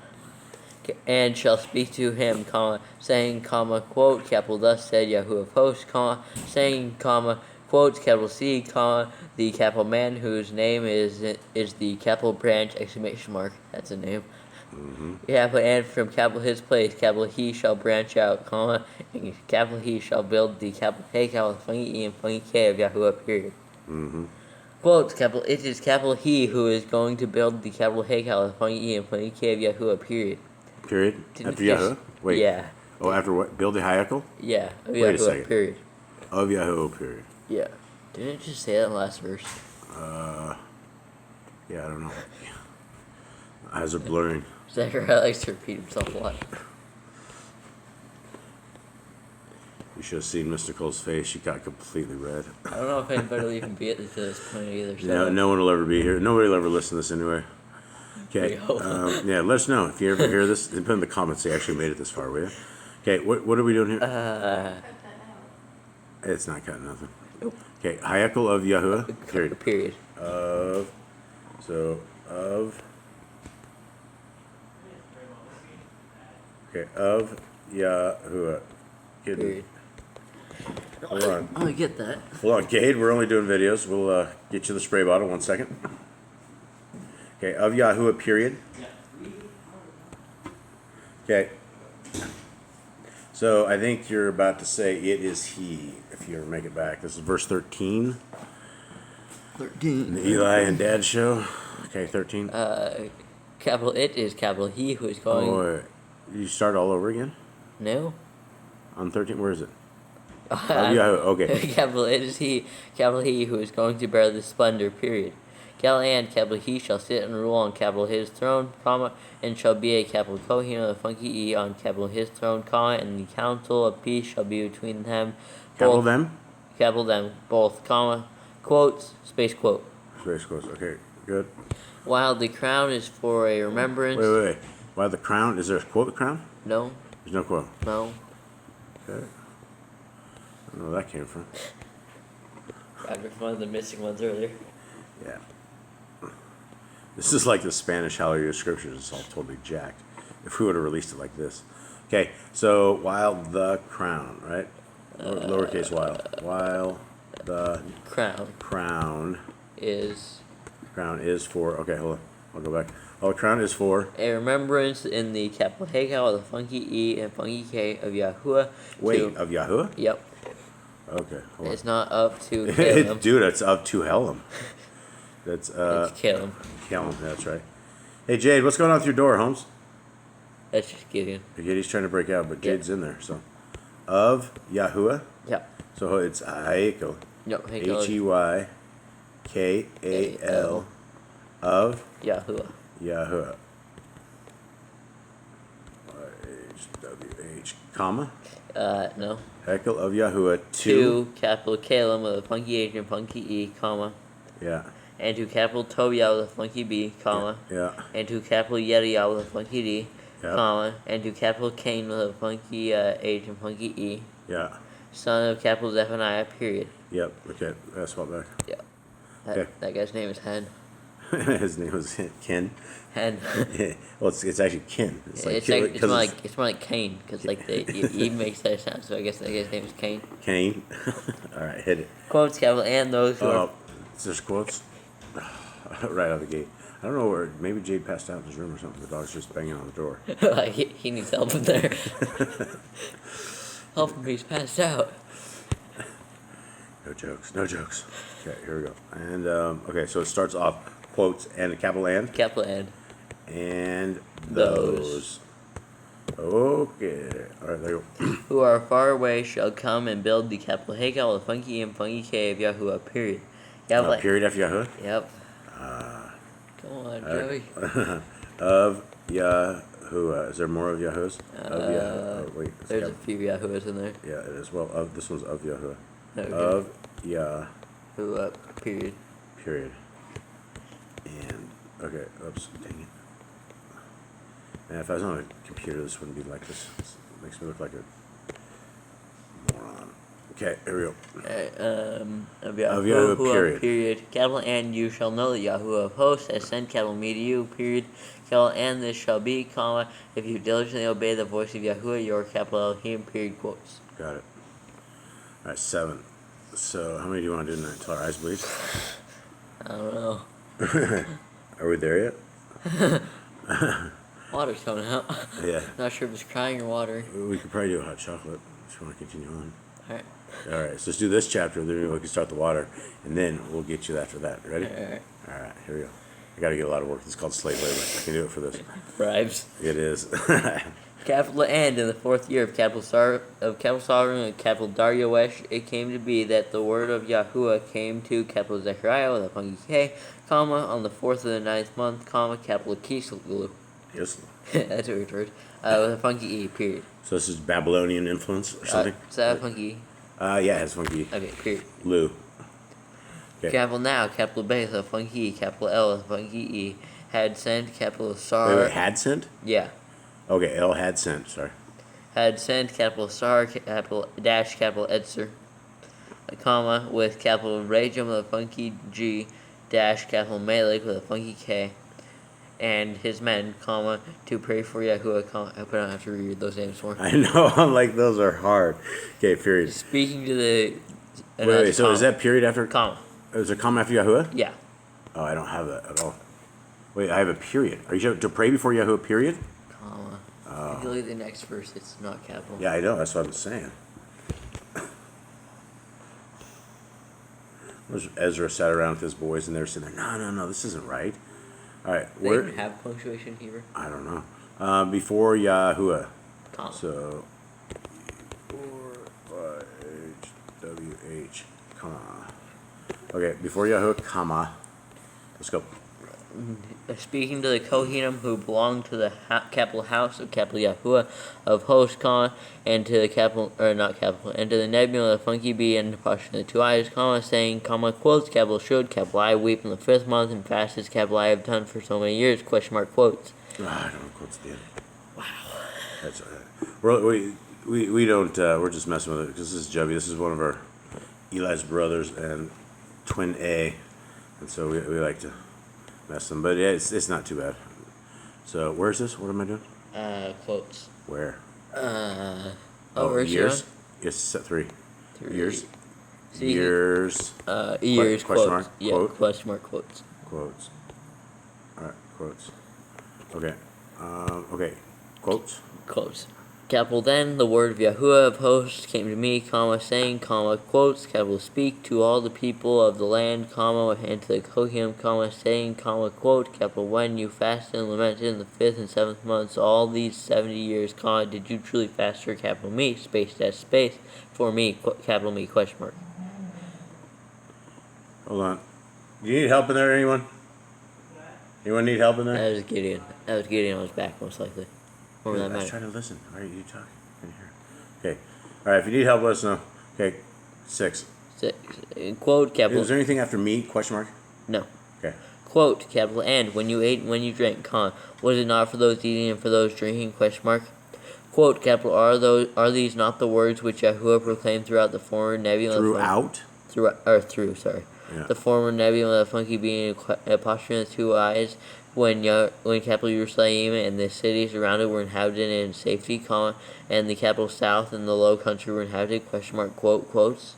S2: And shall speak to him, comma, saying, comma, quote, capital thus said Yahuwah of hosts, comma, saying, comma, quote, capital C, comma, the capital man whose name is the capital branch, exclamation mark, that's a name.
S1: Mm-hmm.
S2: Capital and from capital his place, capital he shall branch out, comma, and capital he shall build the capital K, capital funky E and funky K of Yahuwah, period.
S1: Mm-hmm.
S2: Quote, capital it is capital he who is going to build the capital Hey, capital funky E and funky K of Yahuwah, period.
S1: Period?
S2: Didn't
S1: After
S2: just-
S1: Yahoo? Wait.
S2: Yeah.
S1: Oh, after what? Build the Hayakal?
S2: Yeah. Of
S1: Wait a
S2: Yahuwah,
S1: second.
S2: period.
S1: Of Yahoo, period.
S2: Yeah. Didn't it just say that in the last verse?
S1: Yeah, I don't know. Eyes are blurring.
S2: Zechariah likes to repeat himself a lot.
S1: You should have seen Mr. Cole's face. She got completely red.
S2: I don't know if anybody will even be at this point either. So.
S1: No one will ever be here. Nobody will ever listen to this anyway. Okay.
S2: We hope.
S1: Yeah, let us know if you ever hear this. Put in the comments they actually made it this far, will you? Okay, what are we doing here?
S3: Cut that out.
S1: It's not cutting nothing. Okay, Hayakal of Yahuwah, period.
S2: Period.
S1: Of Yahuwah.
S2: Period.
S1: Hold on.
S2: Oh, I get that.
S1: Hold on, Cade, we're only doing videos. We'll get you the spray bottle. 1 second. Okay, of Yahuwah, period. Okay. So I think you're about to say it is he, if you ever make it back. This is verse 13.
S2: 13.
S1: The Eli and Dad show. Okay, 13.
S2: Capital it is capital he who is going.
S1: Oh, you start all over again?
S2: No.
S1: On 13, where is it? Oh, Yahoo, okay.
S2: Capital it is he, capital he who is going to bear the splendor, period. Capital and capital he shall sit and rule on capital his throne, comma, and shall be a capital Kohen of the funky E on capital his throne, comma, and the council of peace shall be between them.
S1: Capital them?
S2: Capital them, both, comma, quotes, space quote.
S1: Space quotes, okay, good.
S2: While the crown is for a remembrance.
S1: Wait. Why the crown? Is there a quote, the crown?
S2: No,
S1: There's no quote.
S2: no.
S1: Okay. I don't know where that came from.
S2: Grabbed it from one of the missing ones earlier.
S1: Yeah. This is like the Spanish Hallelujah Scriptures. It's all totally jacked. If we would have released it like this. Okay, so while the crown, right? Lowercase while the
S2: Crown is
S1: for, okay, hold on. I'll go back. While the crown is for,
S2: a remembrance in the capital Hekal of the funky E and funky K of Yahuwah.
S1: of Yahuwah?
S2: Yep.
S1: Okay, hold on.
S2: It's not up to Caleb.
S1: Dude, it's up to Helam. That's,
S2: It's Caleb.
S1: Callum, that's right. Hey, Jade, what's going on with your door, Holmes?
S2: That's just Gideon.
S1: He's trying to break out, but
S2: Yeah.
S1: Jade's in there, so. Of Yahuwah?
S2: Yep.
S1: So it's Hayakal.
S2: Yep. Hekal.
S1: Heykal. of
S2: Yahuwah.
S1: Yahuwah. YHWH, comma.
S2: No.
S1: Hekel of Yahuwah
S2: To capital Kalem with a funky H and funky E, comma.
S1: Yeah.
S2: And to capital Tobiah with a funky B, comma.
S1: Yeah.
S2: And to capital Yediah with a funky D,
S1: Yep.
S2: comma. And to capital Cain with a funky H and funky E.
S1: Yeah.
S2: Son of capital Zephaniah, period.
S1: Yep. Okay. That's what back.
S2: Yeah.
S1: Okay.
S2: That guy's name is Hen.
S1: His name was Ken.
S2: Hen.
S1: Well, it's actually Ken.
S2: It's more like Cain, because like he makes that sound. So I guess that guy's name is Cain.
S1: Kane. All right, hit it.
S2: Quotes capital and those who are.
S1: There's quotes right out of the gate. I don't know where. Maybe Jade passed out in his room or something. The dog's just banging on the door.
S2: Like he needs help in there. Help him, he's passed out.
S1: No jokes. No jokes. Okay, here we go. And okay, so it starts off quotes and a capital and.
S2: Capital
S1: And those. Okay. All right, there you go.
S2: who are far away shall come and build the capital Hagal with funky E and funky K of Yahuwah, period.
S1: Period after Yahuwah.
S2: Yep. Come on, Joey.
S1: Of Yahuwah. Is there more of Yahuwahs? Of Yahuwah. Oh, wait.
S2: There's a few Yahuwahs in there.
S1: Yeah, it is. Well, this one's of Yahuwah.
S2: Okay.
S1: Of Yahuwah.
S2: Period.
S1: Period. And okay. Oops. Dang it. Man, if I was on a computer, this wouldn't be like this. It makes me look like a moron. Okay, here we go.
S2: Of
S1: Yahuwah, period.
S2: Capital and you shall know that Yahuwah of hosts has sent capital me to you, period. Capital and this shall be, comma, if you diligently obey the voice of Yahuwah, your capital Elohim, period, quotes.
S1: Got it. All right, 7. So, how many do you want to do tonight until our eyes bleed?
S2: I don't know.
S1: Are we there yet?
S2: Water's coming out.
S1: Yeah.
S2: Not sure if it's crying or water.
S1: We could probably do a hot chocolate if you want to continue on.
S2: Alright.
S1: All right, so let's do this chapter, then we can start the water, and then we'll get you after that. Ready?
S2: Alright.
S1: All right, here we go. I got to get a lot of work. It's called slave labor. I can do it for this.
S2: Bribes.
S1: It is.
S2: Capital and in the 4th year of capital Sovereign and capital Darius, it came to be that the word of Yahuwah came to capital Zekarayah with a funky K, comma, on the 4th of the 9th month, comma, capital Kislu.
S1: Yes.
S2: That's a weird word. With a funky E, period.
S1: So this is Babylonian influence or something?
S2: Is that a funky E?
S1: Yeah, it has funky.
S2: Okay, period.
S1: Lou. Okay.
S2: Capital now, capital Base, a funky E, capital L, a funky E, had sent, capital Sar.
S1: Wait, had sent?
S2: Yeah.
S1: Okay, L had sent, sorry.
S2: Had sent, capital Sar, capital dash, capital Etzer, a comma, with capital Rajam with a funky G, dash, capital Malik with a funky K, and his men, comma, to pray for Yahuwah, comma. I don't have to read those names more.
S1: I know, I'm like, those are hard. Okay, period.
S2: Speaking to the...
S1: Wait, so
S2: comma.
S1: is that period after...
S2: Comma.
S1: Is there a comma after Yahuwah?
S2: Yeah.
S1: Oh, I don't have that at all. Wait, I have a period. Are you sure to pray before Yahuwah, period?
S2: Comma. If you look at the next verse, it's not capital.
S1: Yeah, I know. That's what I'm saying. Ezra sat around with his boys, and they were sitting there, no, this isn't right. All right,
S2: They
S1: where...
S2: even have punctuation here.
S1: I don't know. Before Yahuwah.
S2: Comma.
S1: So, before YHWH, comma. Okay, before Yahuwah, comma. Let's go.
S2: Speaking to the Kohanim who belong to the capital house of capital Yahuwah of hosts, comma, and to the capital, or not capital, and to the nebula of funky B and the Pasha the 2 eyes, comma, saying, comma, quotes, capital should, capital I weep in the 5th month and fast as capital I have done for so many years, question mark, quotes.
S1: I don't know quotes at the end.
S2: Wow.
S1: That's we don't, we're just messing with it because this is Jubby. This is one of our Eli's brothers and twin A, and so we like to mess them, but yeah, it's not too bad. So where's this? What am I doing?
S2: Quotes.
S1: Where?
S2: Where's
S1: years? Yes, set 3.
S2: 3.
S1: Years.
S2: So
S1: Years.
S2: Years.
S1: Question
S2: quotes.
S1: mark?
S2: Yeah,
S1: Quote?
S2: question mark, quotes.
S1: Quotes. All right, quotes. Okay. Okay. Quotes.
S2: Quotes. Capital then, the word of Yahuwah of hosts came to me, comma, saying, comma, quotes, capital speak to all the people of the land, comma, and to the Kohanim, comma, saying, comma, quote, capital when you fasted and lamented in the 5th and 7th months, all these 70 years, comma, did you truly fast for capital me, space dash space, for me, capital me, question mark.
S1: Hold on. Do you need help in there, anyone? Anyone need help in there?
S2: That was Gideon. That was Gideon on his back, most likely. Or
S1: Yeah,
S2: that
S1: I was
S2: matter.
S1: trying to listen. All right, you talk. I can hear. Okay. All right, if you need help, let us know. Okay, 6.
S2: 6. Quote, capital.
S1: Is there anything after me? Question mark.
S2: No.
S1: Okay.
S2: Quote, capital, and when you ate and when you drank, comma, was it not for those eating and for those drinking, question mark? Quote, capital, are these not the words which Yahuwah proclaimed throughout the former nebula? Through, sorry.
S1: Yeah.
S2: The former nebula, the funky being apostrophe with 2 eyes, when capital Jerusalem and the cities around it were inhabited in safety, comma, and the capital south and the low country were inhabited, question mark, quotes.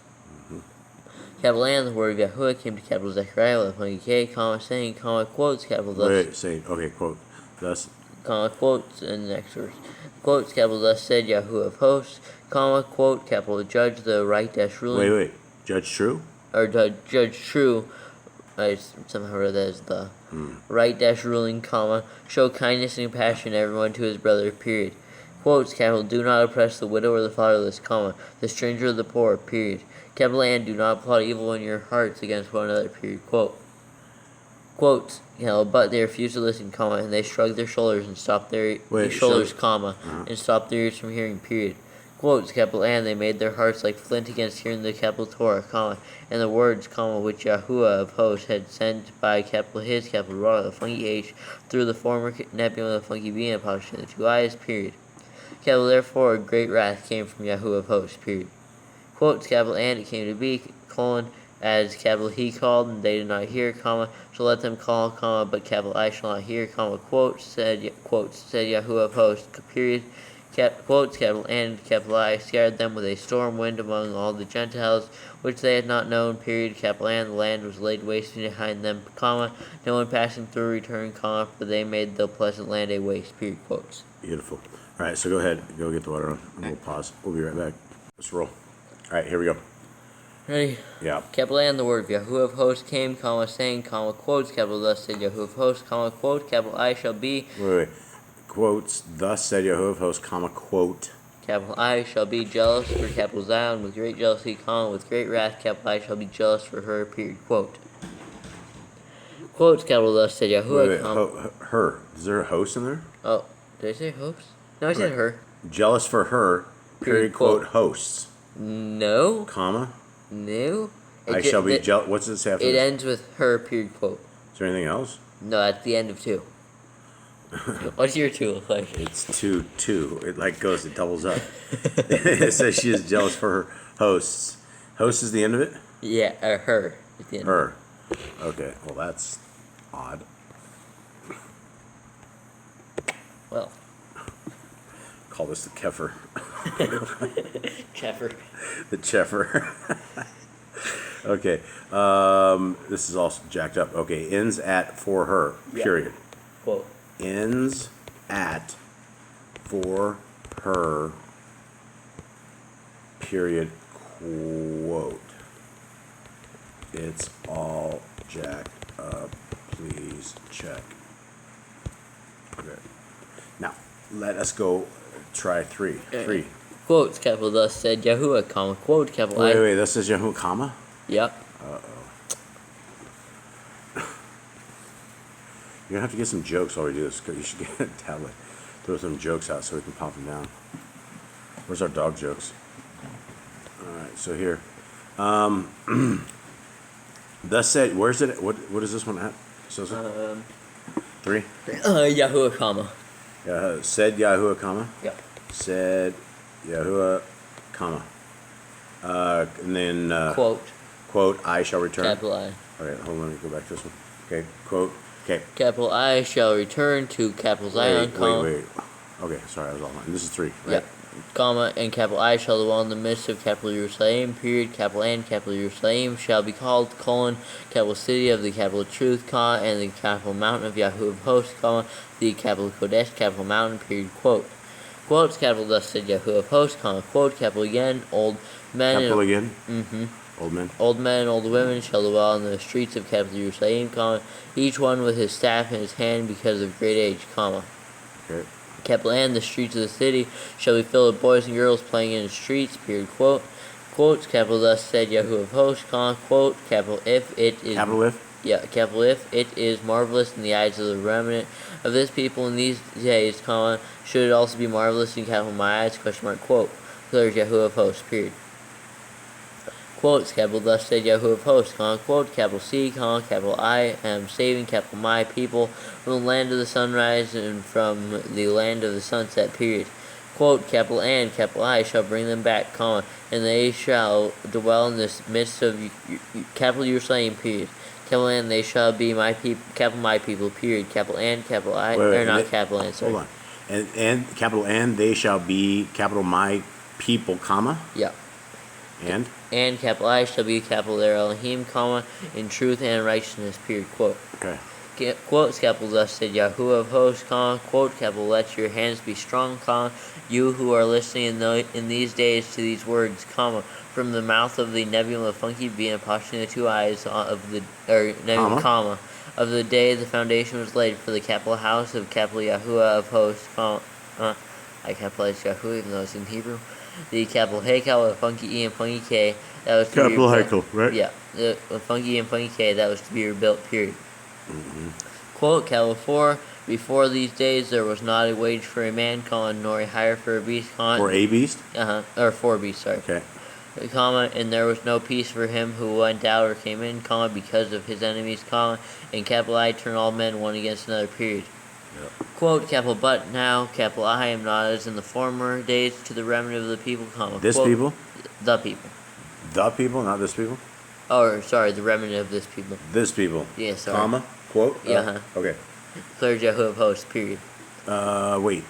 S2: Capital and the word of Yahuwah came to capital Zekarayah with a funky K, comma, saying, comma, quotes, capital thus.
S1: Wait, say, okay, quote. Thus.
S2: Comma, quotes, in the next verse. Quotes, capital, thus said Yahuwah of hosts, comma, quote, capital, judge the right dash ruling.
S1: Wait. Judge True?
S2: Or judge true. I somehow read that as the right dash ruling, comma, show kindness and compassion to everyone to his brother, period. Quotes, capital, do not oppress the widow or the fatherless, comma, the stranger or the poor, period. Capital, and do not plot evil in your hearts against one another, period. Quotes, but they refused to listen, comma, and they shrugged their shoulders and stopped their shoulders, comma, and stopped their ears from hearing, period. Quotes, capital, and they made their hearts like flint against hearing the capital Torah, comma, and the words, comma, which Yahuwah of hosts had sent by capital his, capital Ra, the funky H, through the former nebula, the funky B, and apostrophe, the 2 eyes, period. Capital, therefore, a great wrath came from Yahuwah of hosts, period. Quotes, capital, and it came to be, colon, as capital he called, and they did not hear, comma, so let them call, comma, but capital I shall not hear, comma, quotes, said Yahuwah of hosts, period. Quotes, capital, and capital I scattered them with a storm wind among all the Gentiles, which they had not known, period, capital, and the land was laid waste behind them, comma, no one passing through returned, comma, for they made the pleasant land a waste, period, quotes.
S1: Beautiful. All right, so go ahead. Go get the water on, and we'll pause. We'll be right back. Let's roll. All right, here we go.
S2: Ready?
S1: Yeah.
S2: Capital and the word Yahuwah of hosts came, comma, saying, comma, quotes, capital, thus said Yahuwah of hosts, comma, quote, capital, I shall be.
S1: Wait. Quotes, thus said Yahuwah of hosts, comma, quote.
S2: Capital I shall be jealous for capital Zion with great jealousy, comma, with great wrath, capital I shall be jealous for her, period, quote. Quotes, capital, thus said Yahuwah, comma.
S1: Her. Is there a host in there?
S2: Oh, did I say host? No, I said her.
S1: Jealous for her, period, quote, hosts.
S2: No.
S1: Comma.
S2: No.
S1: I shall be jealous. What's it say after
S2: It
S1: this?
S2: ends with her, period, quote.
S1: Is there anything else?
S2: No, at the end of 2. What's your 2 look like?
S1: It's 2. It it doubles up. It says she is jealous for her hosts. Host is the end of it?
S2: Yeah, her at the end.
S1: Her. Okay, well that's odd.
S2: Well.
S1: Call this the Kefir.
S2: Cheffer.
S1: The Chefir. Okay. This is also jacked up. Okay, ends at for her, period.
S2: Quote.
S1: Ends at for her, period, quote. It's all jacked up. Please check. Okay. Now, let us go try 3. 3.
S2: Quotes, capital, thus said Yahuwah, comma, quote, capital I.
S1: Wait, this is Yahuwah, comma?
S2: Yep.
S1: You're gonna have to get some jokes while we do this. You should get a tablet. Throw some jokes out so we can pop them down. Where's our dog jokes? Alright, so here. Thus said, where's it? What is this one at? So 3?
S2: Yahuwah, comma.
S1: Said Yahuwah, comma?
S2: Yep.
S1: Said Yahuwah, comma. And then quote, I shall return.
S2: Capital I.
S1: Alright, hold on, let me go back to this one. Okay, quote. Okay.
S2: Capital I shall return to capital Zion, comma.
S1: Wait. Okay, sorry, I was all wrong. This is 3, right?
S2: Yep. Comma, and capital I shall dwell in the midst of capital Jerusalem, period, capital and capital Jerusalem shall be called, colon, capital city of the capital truth, comma, and the capital mountain of Yahuwah of hosts, comma, the capital Kodesh, capital mountain, period, quote. Quotes, capital, thus said Yahuwah of hosts, comma, quote, capital again, old men.
S1: Capital again?
S2: Mm-hmm.
S1: Old men.
S2: Old men and old women shall dwell in the streets of capital Jerusalem, comma, each one with his staff in his hand because of great age, comma.
S1: Okay.
S2: Capital and the streets of the city shall be filled with boys and girls playing in the streets, period, quote. Quotes, capital, thus said Yahuwah of hosts, comma, quote, capital, if it is.
S1: Capital if?
S2: Yeah, capital if it is marvelous in the eyes of the remnant of this people in these days, comma, should it also be marvelous in capital my eyes, question mark, quote, declares Yahuwah of hosts, period. Quotes, capital thus said Yahuwah of hosts, comma, quote, capital C, comma, capital I am saving, capital my people from the land of the sunrise and from the land of the sunset, period. Quote, capital and capital I shall bring them back, comma, and they shall dwell in the midst of capital Jerusalem, period. Capital and they shall be my people, capital my people, period. Capital and capital I, or not capital and, sorry.
S1: Hold on. And capital and they shall be capital my people, comma?
S2: Yeah.
S1: And
S2: capital I shall be capital their Elohim, comma, in truth and righteousness, period, quote.
S1: Okay.
S2: Quotes, capital thus said Yahuwah of hosts, comma, quote, capital let your hands be strong, comma, you who are listening in these days to these words, comma, from the mouth of the nebula funky being approaching the two eyes of the comma of the day the foundation was laid for the capital house of capital Yahuwah of hosts, comma, I capitalized Yahuwah even though it's in Hebrew. The capital Hakel with funky E and funky K that was to
S1: capital
S2: be
S1: Hakel, right?
S2: Yeah, the funky E and funky K that was to be rebuilt, period.
S1: Mm-hmm.
S2: Quote, capital 4, before these days there was not a wage for a man, comma, nor a hire for a beast, comma.
S1: For a beast?
S2: Or for a beast, sorry.
S1: Okay.
S2: Comma, and there was no peace for him who went out or came in, comma, because of his enemies, comma, and capital I turn all men one against another, period.
S1: Yep.
S2: Quote, capital but now, capital I am not as in the former days to the remnant of the people, comma.
S1: This
S2: quote,
S1: people?
S2: The people.
S1: The people, not this people?
S2: Or, sorry, the remnant of this people.
S1: This people.
S2: Yeah, sorry.
S1: Comma? Quote?
S2: Yeah.
S1: Okay.
S2: Declares Yahuwah of hosts, period.
S1: Wait.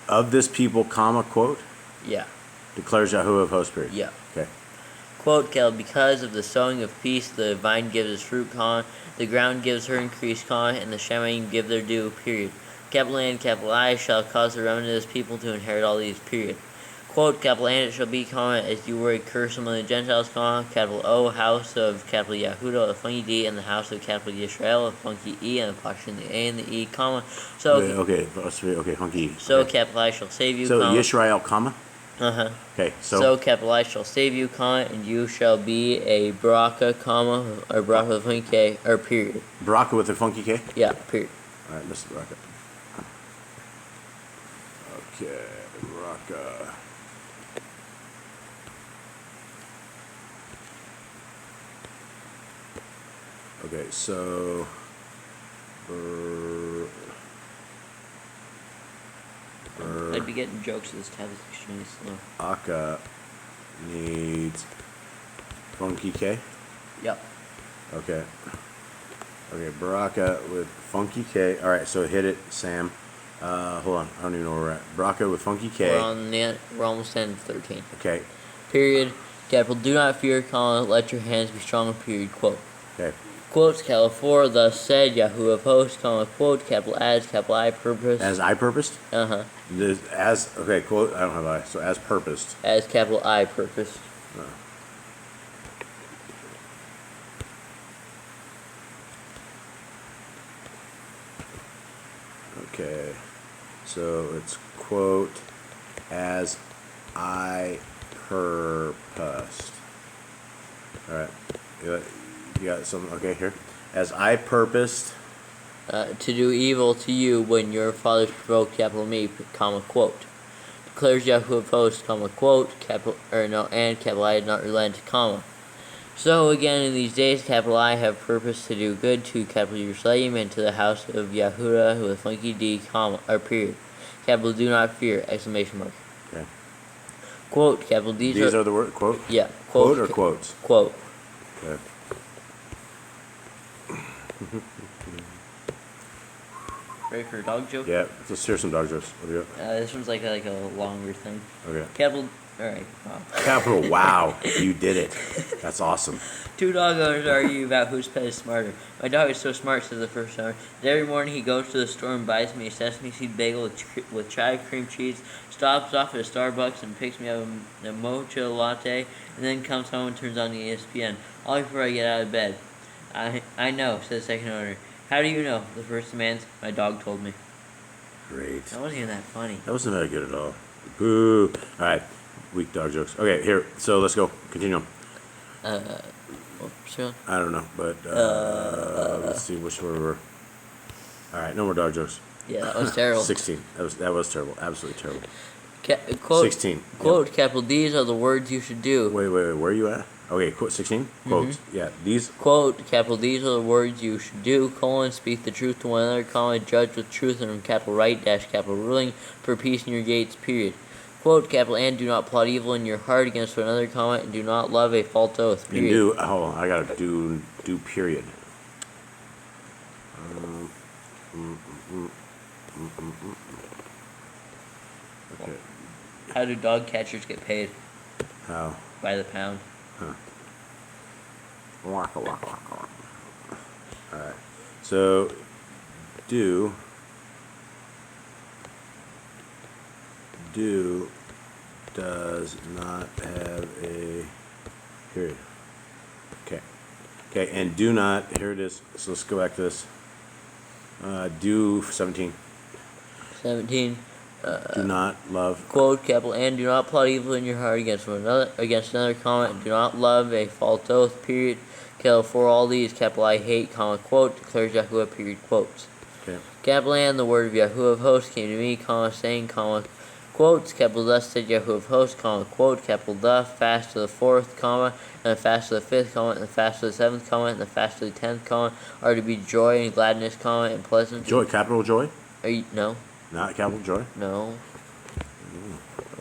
S1: Of this people, comma, quote?
S2: Yeah.
S1: Declares Yahuwah of hosts, period.
S2: Yeah.
S1: Okay.
S2: Quote, because of the sowing of peace, the vine gives its fruit, comma, the ground gives her increase, comma, and the Shemaim give their due, period. Capital and capital I shall cause the remnant of this people to inherit all these, period. Quote, capital and it shall be, comma, as you were a curse among the Gentiles, comma, capital O, house of capital Yahudah, the funky D, and the house of capital Yisrael, the funky E, and the portion the A and the E, comma. So,
S1: okay, funky E.
S2: So,
S1: okay.
S2: capital I shall save you,
S1: so
S2: comma.
S1: Yisrael, comma? Okay,
S2: So capital I shall save you, comma, and you shall be a baraka, comma, or baraka with a funky K, or period.
S1: Baraka with a funky K?
S2: Yeah, period.
S1: Alright, Mr. Baraka. Okay, Baraka. Okay, so
S2: I'd be getting jokes of this tab is extremely slow.
S1: Aka needs funky K.
S2: Yep.
S1: Okay. Okay, Baraka with funky K. All right, so hit it, Sam. Hold on, I don't even know where we're at. Baraka with funky K.
S2: We're almost in 13.
S1: Okay.
S2: Period. Capital. Do not fear, comma. Let your hands be strong. Period. Quote.
S1: Okay.
S2: Quotes, capital 4, thus said Yahuwah of hosts, comma, quote, capital as, capital I purpose.
S1: As I purposed?
S2: Uh-huh.
S1: Okay, quote, I don't have I, so as purposed.
S2: As capital I purpose.
S1: Okay, so it's quote, as I purposed. Alright, you got something, okay, here. As I purposed.
S2: To do evil to you when your fathers provoked, capital me, comma, quote. Declares Yahuwah of hosts, comma, quote, capital, and capital I did not relent, comma. So again, in these days, capital I have purpose to do good to capital Jerusalem and to the house of Yahudah with funky D, comma, or period. Capital do not fear, exclamation mark.
S1: Okay.
S2: Quote, capital
S1: These are the word, quote?
S2: Yeah.
S1: Quote or quotes?
S2: Quote.
S1: Okay.
S2: Ready for a dog joke?
S1: Yeah, let's hear some dog jokes. What do you got?
S2: This one's like a longer thing.
S1: Okay.
S2: Capital, alright. Wow.
S1: Capital, wow, you did it. That's awesome.
S2: Two dog owners argue about whose pet is smarter. My dog is so smart, says the first owner, that every morning he goes to the store and buys me a sesame seed bagel with chai cream cheese, stops off at a Starbucks and picks me up a mocha latte, and then comes home and turns on the ESPN, all before I get out of bed. I know, says the second owner. How do you know? The first demands. My dog told me.
S1: Great.
S2: That wasn't even that funny.
S1: That wasn't very good at all. Boo. All right, weak dog jokes. Okay, here. So let's go. Continue on.
S2: Sure.
S1: I don't know, but let's see which one we're. All right, no more dog jokes.
S2: Yeah, that was terrible.
S1: 16. That was terrible. Absolutely terrible.
S2: Quote,
S1: 16.
S2: Quote,
S1: Yep.
S2: capital, these are the words you should do.
S1: Wait. Where are you at? Okay, quote 16. Quotes. Yeah, these.
S2: Quote, capital, these are the words you should do, colon, speak the truth to one another, comma, judge with truth and capital right, dash, capital ruling, for peace in your gates, period. Quote, capital, and do not plot evil in your heart against one another, comma, and do not love a false oath,
S1: And
S2: period.
S1: hold on, I gotta do period. Okay.
S2: How do dog catchers get paid?
S1: How?
S2: By the pound.
S1: Waka, waka, waka, waka. All right. So, do does not have a period. Okay, and do not, here it is. So let's go back to this. Do 17.
S2: 17.
S1: Do not love.
S2: Quote, capital, and do not plot evil in your heart against another, comma, and do not love a false oath, period. Capital, for all these, capital, I hate, comma, quote, declares Yahuwah, period, quotes.
S1: Okay.
S2: Capital, and the word of Yahuwah of hosts came to me, comma, saying, comma, quotes, capital, thus said Yahuwah of hosts, comma, quote, capital, the fast of the 4th, comma, and the fast of the 5th, comma, and the fast of the 7th, comma, and the fast of the 10th, comma, are to be joy and gladness, comma, and pleasant.
S1: Joy, capital joy?
S2: No.
S1: Not capital joy?
S2: No.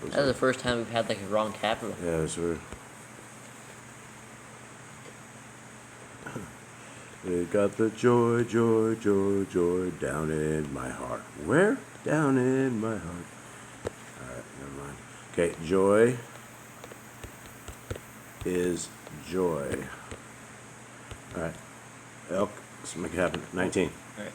S2: That's the first time we've had like a wrong capital.
S1: Yeah, so it got the joy, joy, joy, joy down in my heart. Where? Down in my heart. Alright, never mind. Okay, joy is joy. Alright. Let's make it happen. 19.
S2: Alright.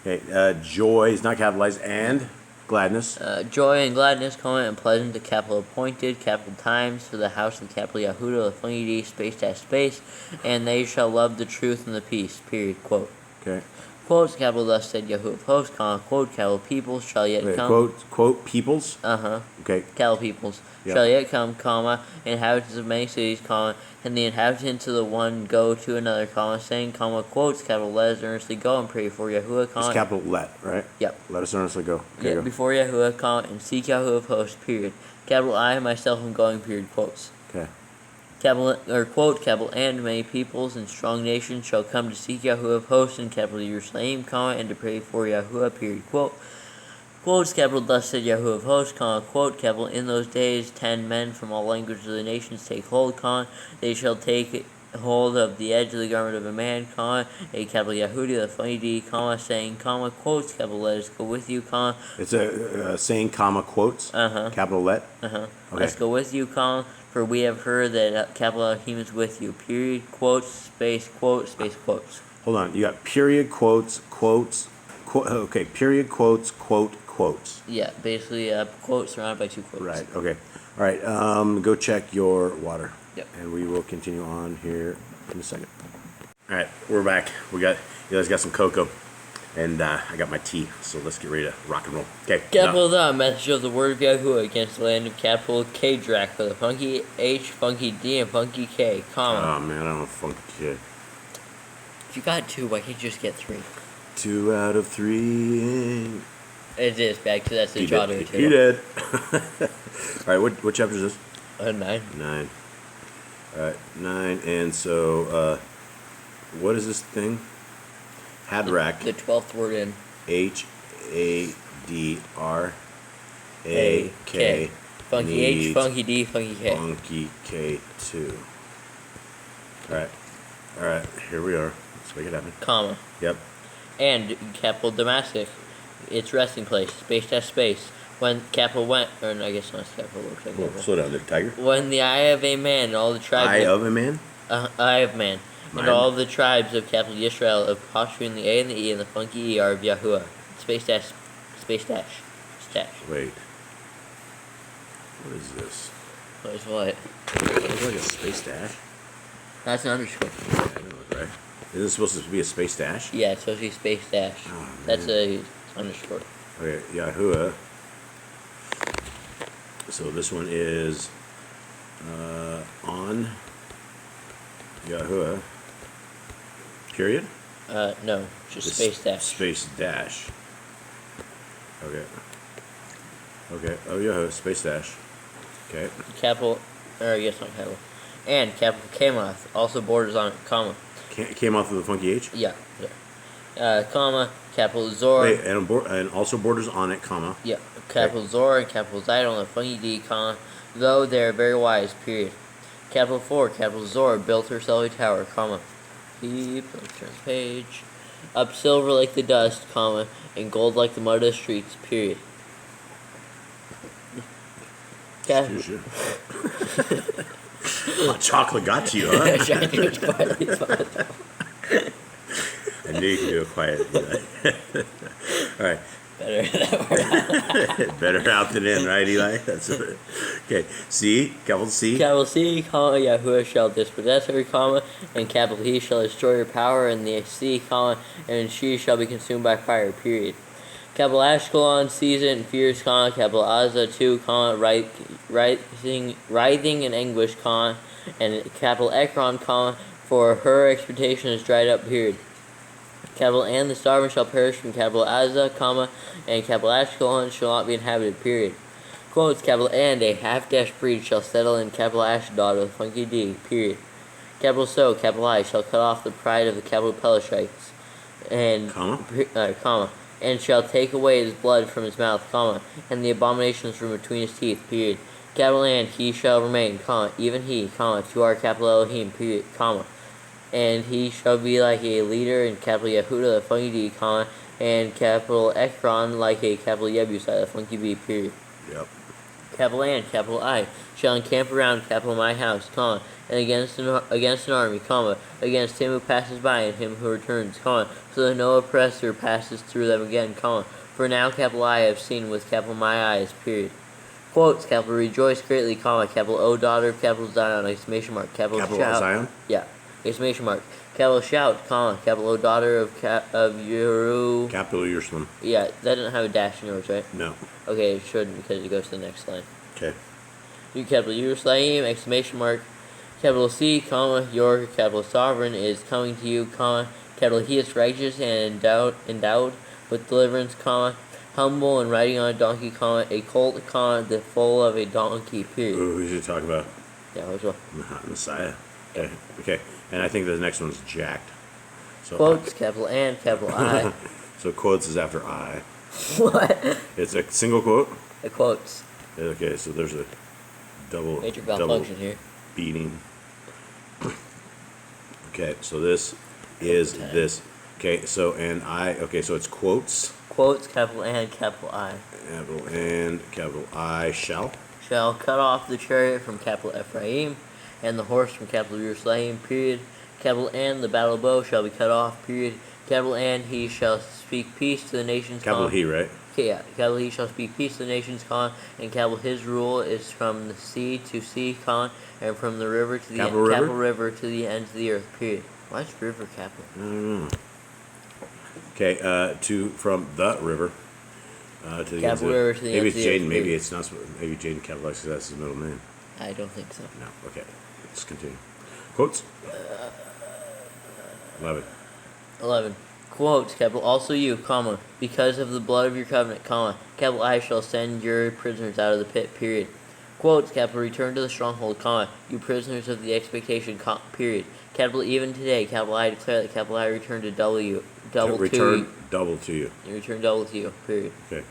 S1: Okay, joy is not capitalized, and gladness.
S2: Joy and gladness, comma, and pleasant, the capital appointed, capital times, for the house of the capital Yahudah, the funny D, space dash space, and they shall love the truth and the peace, period, quote.
S1: Okay.
S2: Quotes, capital, thus said Yahuwah of hosts, comma, quote, capital, peoples shall yet
S1: Wait,
S2: come.
S1: quote, peoples? Okay.
S2: Capital peoples
S1: Yep.
S2: shall yet come, comma, inhabitants of many cities, comma, and the inhabitants of the one go to another, comma, saying, comma, quotes, capital, let us earnestly go and pray for Yahuwah, comma.
S1: It's capital let, right?
S2: Yep.
S1: Let us earnestly go. Okay,
S2: Yeah,
S1: go.
S2: before Yahuwah, comma, and seek Yahuwah of hosts, period. Capital I myself am going, period, quotes.
S1: Okay.
S2: Capital, or quote, capital, and many peoples and strong nations shall come to seek Yahuwah of hosts in capital Jerusalem, comma, and to pray for Yahuwah, period, quote. Quotes, capital, thus said Yahuwah of hosts, comma, quote, capital, in those days 10 men from all languages of the nations take hold, comma, they shall take hold of the edge of the garment of a man, comma, a capital Yahudah, the funny D, comma, saying, comma, quotes, capital, let us go with you, comma.
S1: It's a saying, comma, quotes. Capital let. Okay.
S2: Let's go with you, comma, for we have heard that capital Elohim is with you, period, quotes, space, quotes.
S1: Hold on. You got period, quotes, okay, period, quotes, quotes.
S2: Yeah, basically, quote surrounded by 2 quotes.
S1: Right, okay. All right, go check your water.
S2: Yep.
S1: And we will continue on here in a second. All right, we're back. You guys got some cocoa, and I got my tea, so let's get ready to rock and roll. Okay.
S2: Capital the message of the word of Yahuwah against the land of capital K Drac for the funky H, funky D, and funky K, comma.
S1: Oh, man, I don't know funky shit.
S2: If you got 2, why can't you just get 3?
S1: 2 out of 3.
S2: It is bad because that's the
S1: He
S2: draw
S1: did.
S2: to
S1: He did. All right, what chapter is this?
S2: 9.
S1: 9. All right, 9. And so, what is this thing? Hadrach.
S2: The 12th word in.
S1: Hadrach.
S2: Funky H, funky D, funky K.
S1: Funky K2. All right, here we are. Let's make it happen.
S2: Comma.
S1: Yep.
S2: And capital Damascus, its resting place, space dash space. When capital went, or I guess not capital, looks like
S1: Whoa,
S2: capital.
S1: slow down there, tiger.
S2: When the eye of a man and all the tribes.
S1: Eye of a man?
S2: Eye of man. And all the tribes of capital Yisrael of apostrophe the A and the E and the funky E are of Yahuwah. Space dash. Stash.
S1: Wait. What is this?
S2: What is what?
S1: It's like a space dash.
S2: That's an underscore.
S1: Yeah, I know, right? Isn't it supposed to be a space dash?
S2: Yeah, it's supposed to be space dash.
S1: Oh,
S2: That's a underscore.
S1: Okay, Yahuwah. So this one is on Yahuwah. Period?
S2: No, just space dash.
S1: Space dash. Okay. Okay. Oh, Yahuwah, space dash. Okay.
S2: Capital, or yes, not capital. And capital Kamoth also borders on it, comma.
S1: Came off of the funky H?
S2: Yeah. Comma, capital Zor.
S1: Wait, and also borders on it, comma.
S2: Yeah, capital Zor and capital Zidon and funky D, comma, though they are very wise, period. Capital 4, capital Zor built herself a tower, comma. Let's turn the page. Up silver like the dust, comma, and gold like the mud of the streets, period.
S1: Hot chocolate got to you, huh? I knew you could do it quiet. All right. Better out than in, right, Eli? That's it. Okay. C, capital C.
S2: Capital C, comma, Yahuwah shall dispossess her, comma, and capital He shall destroy her power, and the C, comma, and she shall be consumed by fire, period. Capital Ashkelon sees it and fears, comma, capital Azza 2, comma, writhing in anguish, comma, and capital Ekron, comma, for her expectation is dried up, period. Capital and the starving shall perish from capital Azza, comma, and capital Ashkelon shall not be inhabited, period. Quotes, capital and a half-dash breed shall settle in capital Ashdod with funky D, period. Capital So, capital I, shall cut off the pride of the capital Pelishites, and, comma, and shall take away his blood from his mouth, comma, and the abominations from between his teeth, period. Capital and he shall remain, comma, even he, comma, to our capital Elohim, period, comma. And he shall be like a leader in capital Yehuda, the funky D, comma, and capital Ekron like a capital Yebusite, the funky B, period.
S1: Yep.
S2: Capital and capital I shall encamp around capital my house, comma, and against an army, comma, against him who passes by and him who returns, comma, so that no oppressor passes through them again, comma. For now capital I have seen with capital my eyes, period. Quotes, capital rejoice greatly, comma, capital O daughter of capital Zion, exclamation mark, capital shout.
S1: Zion?
S2: Yeah. Exclamation mark. Capital shout, comma, capital O daughter of Yeru.
S1: Capital Jerusalem.
S2: Yeah, that didn't have a dash in yours, right?
S1: No.
S2: Okay, it shouldn't because it goes to the next line.
S1: Okay.
S2: You capital Jerusalem, exclamation mark, capital C, comma, your capital sovereign is coming to you, comma, capital He is righteous and endowed with deliverance, comma, humble and riding on a donkey, comma, a colt, comma, the foal of a donkey, period.
S1: Ooh, who should you talk about?
S2: Yeah, which one?
S1: Messiah. Okay. Okay. And I think the next one's jacked. So
S2: Quotes, capital and capital I.
S1: So quotes is after I.
S2: What?
S1: It's a single quote?
S2: The quotes.
S1: Okay, so there's a double
S2: Major malfunction here.
S1: beating. Okay, so this is this. Okay, so and I. Okay, so it's quotes.
S2: Quotes, capital and capital I.
S1: Capital and capital I shall.
S2: Shall cut off the chariot from capital Ephraim, and the horse from capital Jerusalem, period. Capital and the battle bow shall be cut off, period. Capital and he shall speak peace to the nations.
S1: Capital he, right?
S2: Okay, yeah. Capital he shall speak peace to the nations, con, and capital his rule is from the sea to sea, con, and from the river to the
S1: capital
S2: river to the ends of the earth, period. Why is river capital?
S1: I don't know. Okay, from the river. To the
S2: capital river to the
S1: maybe
S2: ends
S1: it's
S2: of the
S1: Jaden.
S2: earth,
S1: Maybe
S2: period.
S1: it's not. Maybe Jaden capitalized because that's his middle name.
S2: I don't think so.
S1: No. Okay. Let's continue. Quotes. 11.
S2: Quotes, capital also you, comma, because of the blood of your covenant, comma, capital I shall send your prisoners out of the pit, period. Quotes, capital return to the stronghold, comma, you prisoners of the expectation, period. Capital even today, capital I declare that capital I return to double to you.
S1: Return double to you.
S2: You return double to you, period.
S1: Okay.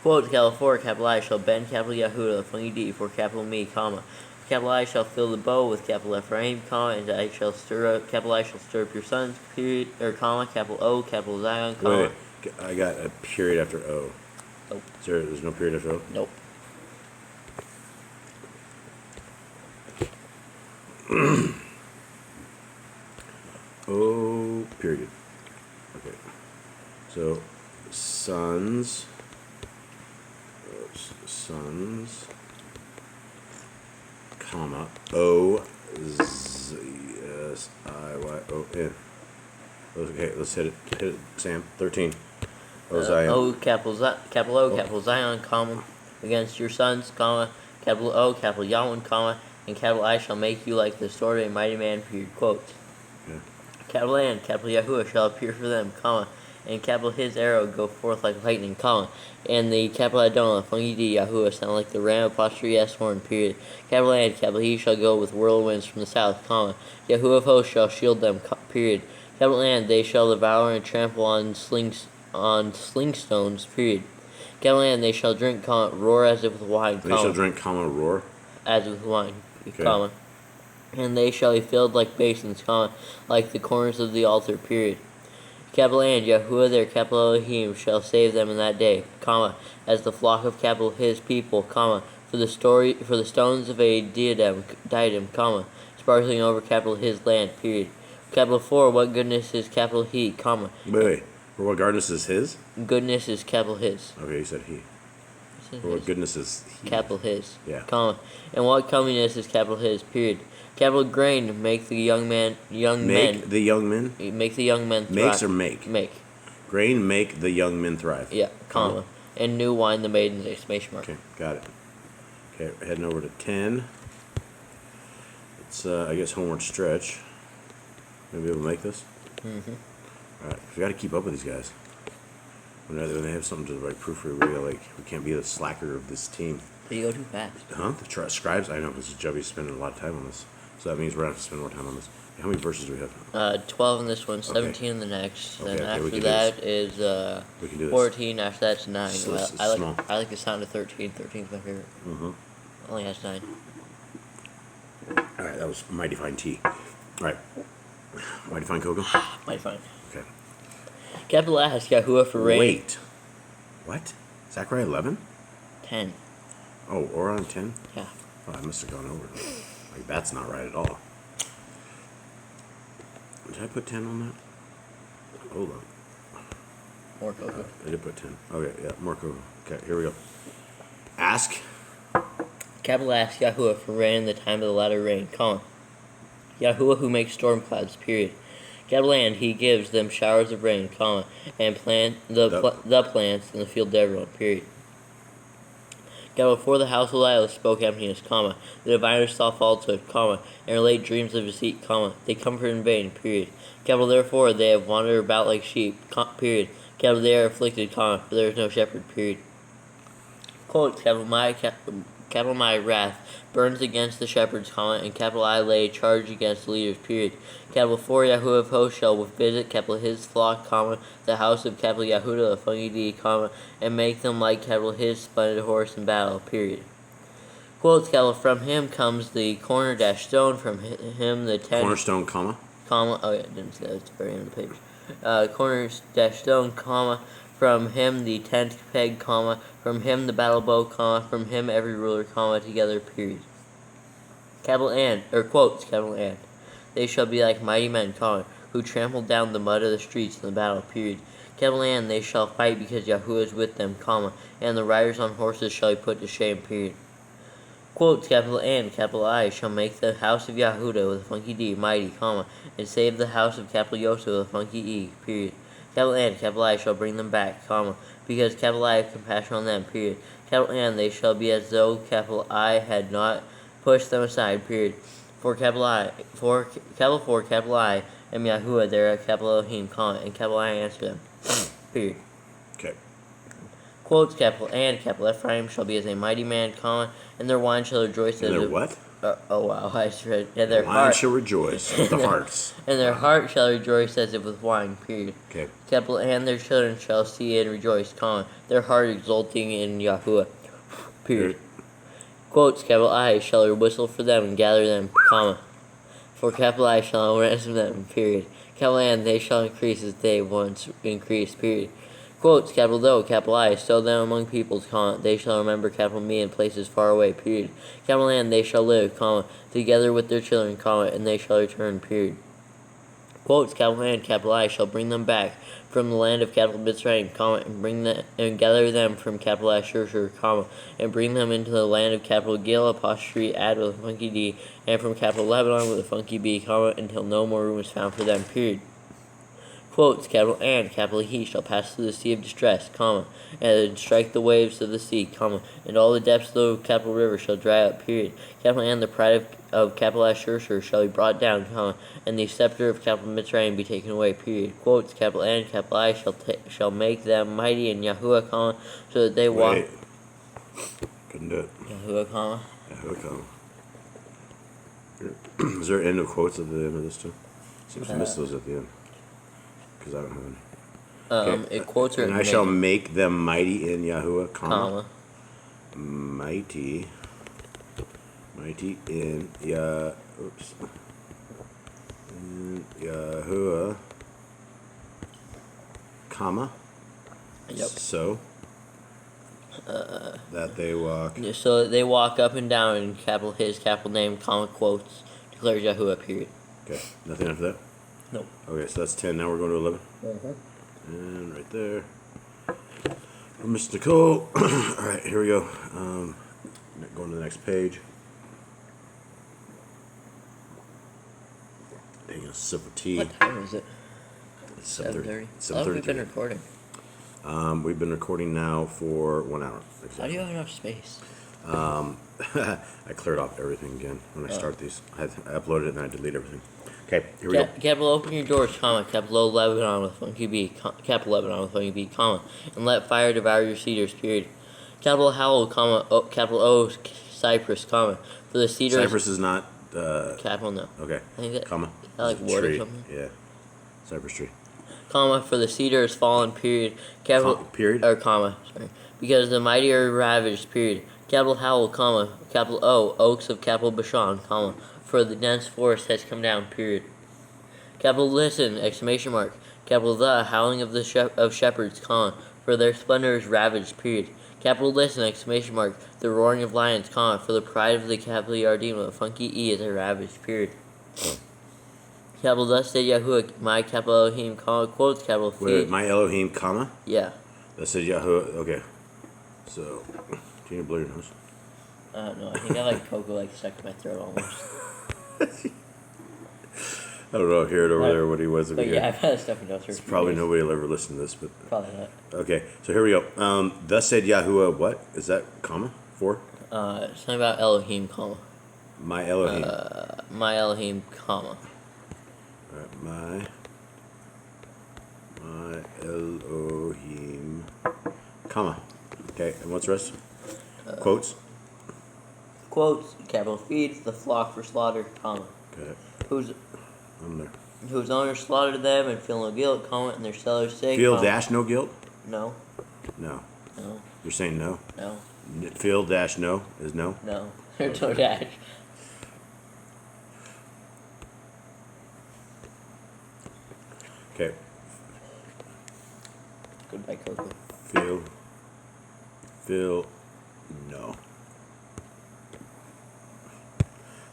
S2: Quotes, capital 4, capital I shall bend capital Yahuda, the funny D, for capital me, comma. Capital I shall fill the bow with capital Ephraim, comma, and I shall stir up, capital I shall stir up your sons, period, or comma, capital O, capital Zion, comma.
S1: Wait, I got a period after O.
S2: Nope.
S1: There's no period after O?
S2: Nope.
S1: O, period. Okay. So, sons, comma, O, Z, S, I, Y, O, N. Okay, let's hit it, Sam. 13. O, Zion.
S2: O, capital O, capital Zion, comma, against your sons, comma, capital O, capital Yahweh, comma, and capital I shall make you like the sword of a mighty man, period. Quote.
S1: Yeah.
S2: Capital N, capital Yahuwah shall appear for them, comma, and capital his arrow go forth like lightning, comma, and the capital Adonai, funky D, Yahuwah, sound like the ram apostrophe S horn, period. Capital N, capital he shall go with whirlwinds from the south, comma, Yahuwah of hosts shall shield them, period. Capital N, they shall devour and trample on slingstones, period. Capital N, they shall drink, comma, roar as if with wine, comma.
S1: They shall drink, comma, roar.
S2: As with wine,
S1: Okay.
S2: comma. And they shall be filled like basins, comma, like the corners of the altar, period. Capital and Yahuwah their capital Elohim shall save them in that day, comma, as the flock of capital his people, comma, for the stones of a diadem, comma, sparkling over capital his land, period. Capital 4, what goodness is capital he, comma.
S1: Wait. For what goodness is his?
S2: Goodness is capital his.
S1: Okay, you said he.
S2: It said
S1: For what
S2: his.
S1: goodness is he?
S2: Capital his.
S1: Yeah.
S2: Comma. And what comeliness is capital his, period. Capital grain, make the young men.
S1: Make the young men?
S2: Make the young men thrive.
S1: Makes or make?
S2: Make.
S1: Grain make the young men thrive.
S2: Yeah, comma. And new wine the maidens, exclamation mark.
S1: Okay, got it. Okay, heading over to 10. It's, I guess, homeward stretch. Maybe able to make this?
S2: Mm-hmm.
S1: Alright, we gotta keep up with these guys. When they have something to like proofread, we can't be the slacker of this team.
S2: But you go too fast.
S1: Huh? The scribes? I know, because Jubby's spending a lot of time on this. So that means we're gonna have to spend more time on this. How many verses do we have?
S2: 12 in this one, 17 in the next,
S1: Okay,
S2: and
S1: okay, we
S2: after
S1: can do
S2: that is
S1: We can do this.
S2: 14, after that's 9.
S1: So this is
S2: I
S1: small.
S2: like the sound of 13. 13 is my favorite.
S1: Mm-hmm.
S2: Only has 9.
S1: Alright, that was Mighty Fine Tea. Alright. Mighty Fine Cocoa?
S2: Mighty fine.
S1: Okay.
S2: Capital ask Yahuwah for rain.
S1: Wait. What? Zekarayah 11?
S2: 10.
S1: Oh, or on 10?
S2: Yeah.
S1: Oh, I must have gone over. Like, that's not right at all. Did I put 10 on that? Hold on.
S2: More cocoa.
S1: I did put 10. Okay, yeah, more cocoa. Okay, here we go. Ask.
S2: Capital ask Yahuwah for rain in the time of the latter rain, comma. Yahuwah who makes storm clouds, period. Capital and he gives them showers of rain, comma, and plant the plants in the field to everyone, period. Capital for the household idols spoke emptiness, comma. The diviners saw falsehood, comma, and relate dreams of deceit, comma. They comfort in vain, period. Capital therefore they have wandered about like sheep, period. Capital they are afflicted, comma, for there is no shepherd, period. Quote, capital my wrath burns against the shepherds, comma, and capital I lay charge against the leaders, period. Capital 4 Yahuwah of hosts shall visit capital his flock, comma, the house of capital Yahudah of funky D, comma, and make them like capital his splendid horse in battle, period. Quotes, capital from him comes the corner dash stone, from him the tent
S1: Cornerstone, comma.
S2: comma, oh yeah, I didn't say that, it's the very end of the page. Corner dash stone, comma, from him the tent peg, comma, from him the battle bow, comma, from him every ruler, comma, together, period. Capital and, or quotes, capital and. They shall be like mighty men, comma, who trample down the mud of the streets in the battle, period. Capital and, they shall fight because Yahuwah is with them, comma, and the riders on horses shall be put to shame, period. Quotes, capital and, capital I, shall make the house of Yahudah with a funky D, mighty, comma, and save the house of capital Yosef with a funky E, period. Capital and, capital I shall bring them back, comma, because capital I have compassion on them, period. Capital and, they shall be as though capital I had not pushed them aside, period. For capital I, capital I am Yahuwah, there capital Elohim, comma, and capital I answer them, period.
S1: Okay.
S2: Quotes, capital and, capital Ephraim shall be as a mighty man, comma, and their wine shall rejoice
S1: And
S2: as
S1: their
S2: a...
S1: what?
S2: Oh wow, I just read, and their
S1: Lion
S2: heart...
S1: shall rejoice with the hearts.
S2: And their heart shall rejoice as if with wine, period.
S1: Okay.
S2: Capital and their children shall see and rejoice, comma, their heart exulting in Yahuwah, period. Quotes, capital I shall whistle for them and gather them, comma, for capital I shall ransom them, period. Capital and they shall increase as they once increased, period. Quotes, capital though, capital I, sow them among peoples, comma, they shall remember capital me in places far away, period. Capital and they shall live, comma, together with their children, comma, and they shall return, period. Quotes, capital and capital I shall bring them back from the land of capital Mitzrayim, comma, and gather them from capital Ashur, comma, and bring them into the land of capital Gil apostrophe add with a funky D, and from capital Lebanon with a funky B, comma, until no more room is found for them, period. Quotes, capital and, capital he shall pass through the sea of distress, comma, and strike the waves of the sea, comma, and all the depths of the capital river shall dry up, period. Capital and the pride of capital Ashur shall be brought down, comma, and the scepter of capital Mitzrayim be taken away, period. Quotes, capital and, capital I shall make them mighty in Yahuwah, comma, so that they walk.
S1: Wait. Couldn't do it.
S2: Yahuwah, comma.
S1: Yahuwah, comma. Is there an end of quotes at the end of this too? Seems to miss those at the end. Because I don't have any. Okay.
S2: It quotes are
S1: and I shall make them mighty in Yahuwah, comma. Mighty in in Yahuwah, comma.
S2: Yep.
S1: So that they walk.
S2: So that they walk up and down in capital his capital name, comma, quotes, declares Yahuwah, period.
S1: Okay. Nothing after that?
S2: Nope.
S1: Okay, so that's 10. Now we're going to 11. And right there. From Mr. Nicole. Alright, here we go. Going to the next page. Taking a sip of tea.
S2: What time is it?
S1: It's 7:30.
S2: 7:30. How long have we been recording?
S1: We've been recording now for 1 hour. Exactly.
S2: How do you have enough space?
S1: I cleared off everything again when I start these. I uploaded it and then I delete everything. Okay, here we go.
S2: Capital open your doors, comma, capital O Lebanon with funky B, capital Lebanon with funky B, comma, and let fire devour your cedars, period. Capital Howl, comma, capital O Cypress, comma, for the cedars.
S1: Cypress is not.
S2: Capital no.
S1: Okay.
S2: I think that,
S1: Comma.
S2: I like wood
S1: tree.
S2: or something.
S1: Yeah. Cypress tree.
S2: Comma, for the cedar is fallen, period. Capital
S1: period?
S2: Or comma, sorry. Because the mighty are ravaged, period. Capital Howl, comma, capital O, oaks of capital Bashan, comma, for the dense forest has come down, period. Capital Listen, exclamation mark. Capital The, howling of the of shepherds, comma, for their splendor is ravaged, period. Capital Listen, exclamation mark. The roaring of lions, comma, for the pride of the capital Yardim with a funky E is a ravaged, period. Capital Thus said Yahuwah, my capital Elohim, comma, quotes, capital feed.
S1: Wait, my Elohim, comma?
S2: Yeah.
S1: That said Yahuwah. Okay. So, do you need to blow your nose?
S2: No, I think I like cocoa like stuck in my throat almost.
S1: I don't know. Hear it over there. What he was over
S2: But
S1: here.
S2: yeah, I've had stuff in my throat.
S1: It's probably nobody will ever listen to this, but
S2: Probably not.
S1: okay. So here we go. Thus said Yahuwah. What is that? Comma 4.
S2: Something about Elohim, comma.
S1: My Elohim.
S2: My Elohim, comma.
S1: Alright, my Elohim, comma. Okay, and what's the rest? Quotes.
S2: Quotes, capital feed, the flock for slaughter, comma.
S1: Okay,
S2: Whose
S1: I'm there.
S2: owners slaughtered them and feel no guilt, comma, and their sellers say,
S1: Feel
S2: comma.
S1: dash no guilt?
S2: No,
S1: No.
S2: no,
S1: You're saying no?
S2: no,
S1: Feel dash no is no?
S2: no. There's no dash.
S1: Okay.
S2: Goodbye, cocoa.
S1: Feel no.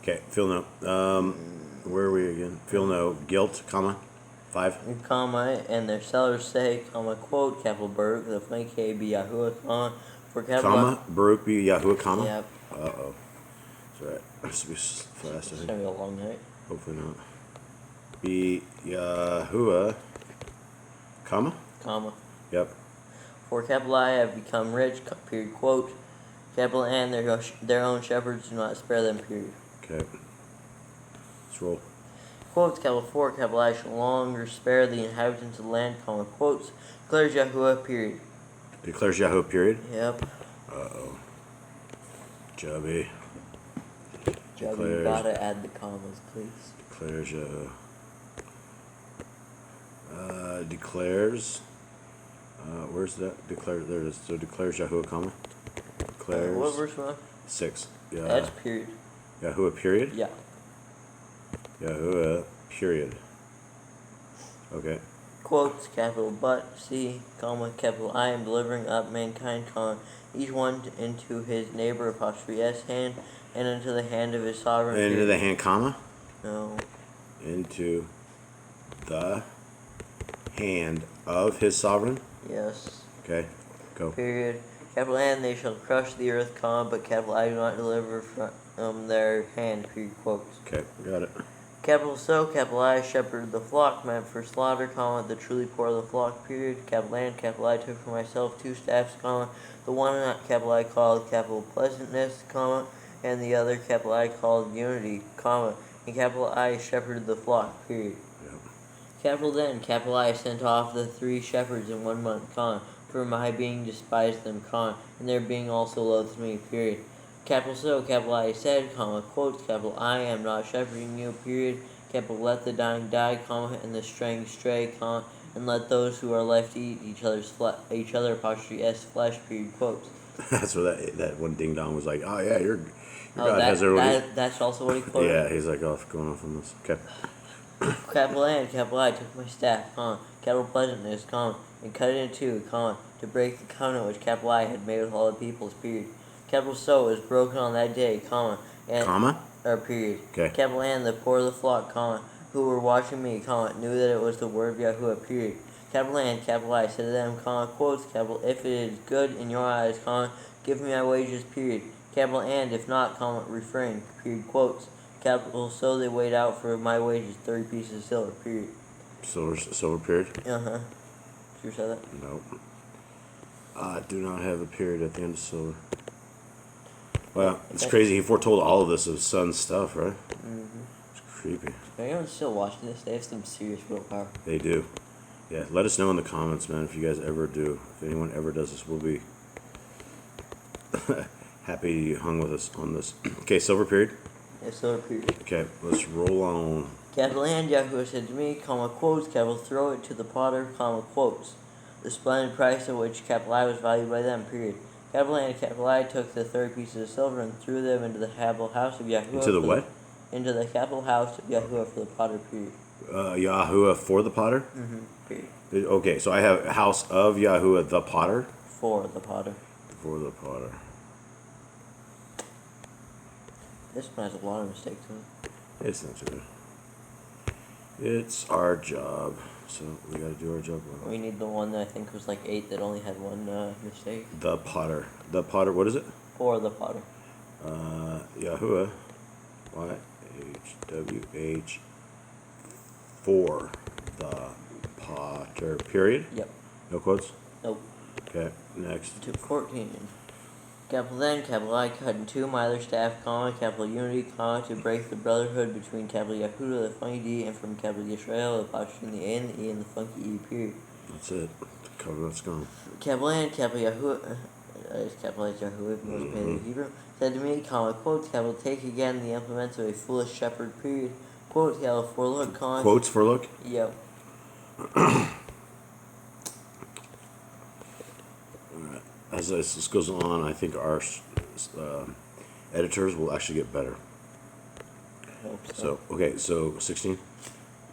S1: Okay, feel no. Where are we again? Feel no. Guilt, comma. 5.
S2: Comma, and their sellers say, comma, quote, capital Baruch, the flank K be Yahuwah, comma, for capital.
S1: Comma. Baruch be Yahuwah, comma.
S2: Yep.
S1: Uh-oh. It's alright. This will be fast, I
S2: It's
S1: think.
S2: gonna be a long night.
S1: Hopefully not. Be Yahuwah, comma?
S2: Comma.
S1: Yep.
S2: For capital I have become rich, period, quote. Capital N, their own shepherds do not spare them, period.
S1: Okay. Let's roll.
S2: Quotes, capital 4, capital I shall no longer spare the inhabitants of the land, comma, quotes, declares Yahuwah, period.
S1: Declares Yahuwah, period.
S2: Yep.
S1: Uh-oh. Jubby.
S2: Joe, you gotta add the commas, please.
S1: Declares Yahuwah. Declares. Where's that? Declare. There it is. So declares Yahuwah, comma. Declares.
S2: What verse was
S1: 6. Yeah.
S2: That's period.
S1: Yahuwah, period.
S2: Yeah.
S1: Yahuwah, period. Okay.
S2: Quotes, capital but, C, comma, capital I am delivering up mankind, comma, each one into his neighbor, apostrophe S, hand, and into the hand of his sovereign.
S1: And into
S2: period.
S1: the hand, comma.
S2: No.
S1: Into the hand of his sovereign.
S2: Yes.
S1: Okay. Go.
S2: Period. Capital N, they shall crush the earth, comma, but capital I do not deliver from their hand, period, quotes.
S1: Okay. Got it.
S2: Capital So, capital I, shepherd of the flock, meant for slaughter, comma, the truly poor of the flock, period. Capital N, capital I took for myself 2 staffs, comma, the one capital I called capital pleasantness, comma, and the other capital I called unity, comma, and capital I shepherded the flock, period.
S1: Yep.
S2: Capital Then, capital I sent off the 3 shepherds in 1 month, comma, for my being despised them, comma, and their being also loathed me, period. Capital So, capital I said, comma, quotes, capital I am not shepherding you, period. Capital Let the dying die, comma, and the straying stray, comma, and let those who are left eat each other, apostrophe S, flesh, period, quotes.
S1: That's what that one ding dong was like. Oh yeah, your
S2: Oh,
S1: God has everybody.
S2: that's also what he quoted?
S1: Yeah, he's like going off on this. Okay.
S2: Capital N, capital I took my staff, comma, capital pleasantness, comma, and cut it in 2, comma, to break the covenant which capital I had made with all the peoples, period. Capital So was broken on that day, comma, and period.
S1: Okay.
S2: Capital N, the poor of the flock, comma, who were watching me, comma, knew that it was the word of Yahuwah, period. Capital N, capital I said to them, comma, quotes, capital, if it is good in your eyes, comma, give me my wages, period. Capital and if not, comma, refrain, period, quotes. Capital So they weighed out for my wages 30 pieces of silver, period.
S1: Silver period?
S2: Uh-huh. Did you say that?
S1: Nope. I do not have a period at the end of silver. Well, it's crazy. He foretold all of this of Son's stuff, right?
S2: Mm-hmm.
S1: It's creepy.
S2: If anyone's still watching this, they have some serious willpower.
S1: They do. Yeah, let us know in the comments, man, if you guys ever do. If anyone ever does this, we'll be happy you hung with us on this. Okay, silver period?
S2: Yeah, silver period.
S1: Okay, let's roll on.
S2: Capital and Yahuwah said to me, comma, quotes, capital, throw it to the potter, comma, quotes. The splendid price of which capital I was valued by them, period. Capital and capital I took the 30 pieces of silver and threw them into the capital house of Yahuwah.
S1: Into the what?
S2: Into the capital house of Yahuwah for the potter, period.
S1: Yahuwah for the potter?
S2: Mm-hmm, period.
S1: Okay, so I have house of Yahuwah the potter?
S2: For the potter.
S1: For the potter.
S2: This one has a lot of mistakes in it.
S1: It's not too bad. It's our job, so we gotta do our job well.
S2: We need the one that I think was like 8 that only had one mistake.
S1: The potter. The potter, what is it?
S2: For the potter.
S1: Yahuwah. YHWH. For the potter. Period?
S2: Yep.
S1: No quotes?
S2: Nope.
S1: Okay, next.
S2: To 14. Capital Then, capital I cut in 2 my other staff, comma, capital Unity, comma, to break the brotherhood between capital Yahudah, the funky D, and from capital Yisrael, the apostrophe in the A and the E and the funky E, period.
S1: That's it. The covenant's gone.
S2: Capital N, capital Yahuwah, capitalized Yahuwah, if you want to Hebrew, said to me, comma, quotes, capital, take again the implements of a foolish shepherd, period. Quotes, capital, for look, comma.
S1: Quotes for look?
S2: Yep.
S1: As this goes on, I think our editors will actually get better.
S2: I hope
S1: So, okay, so 16?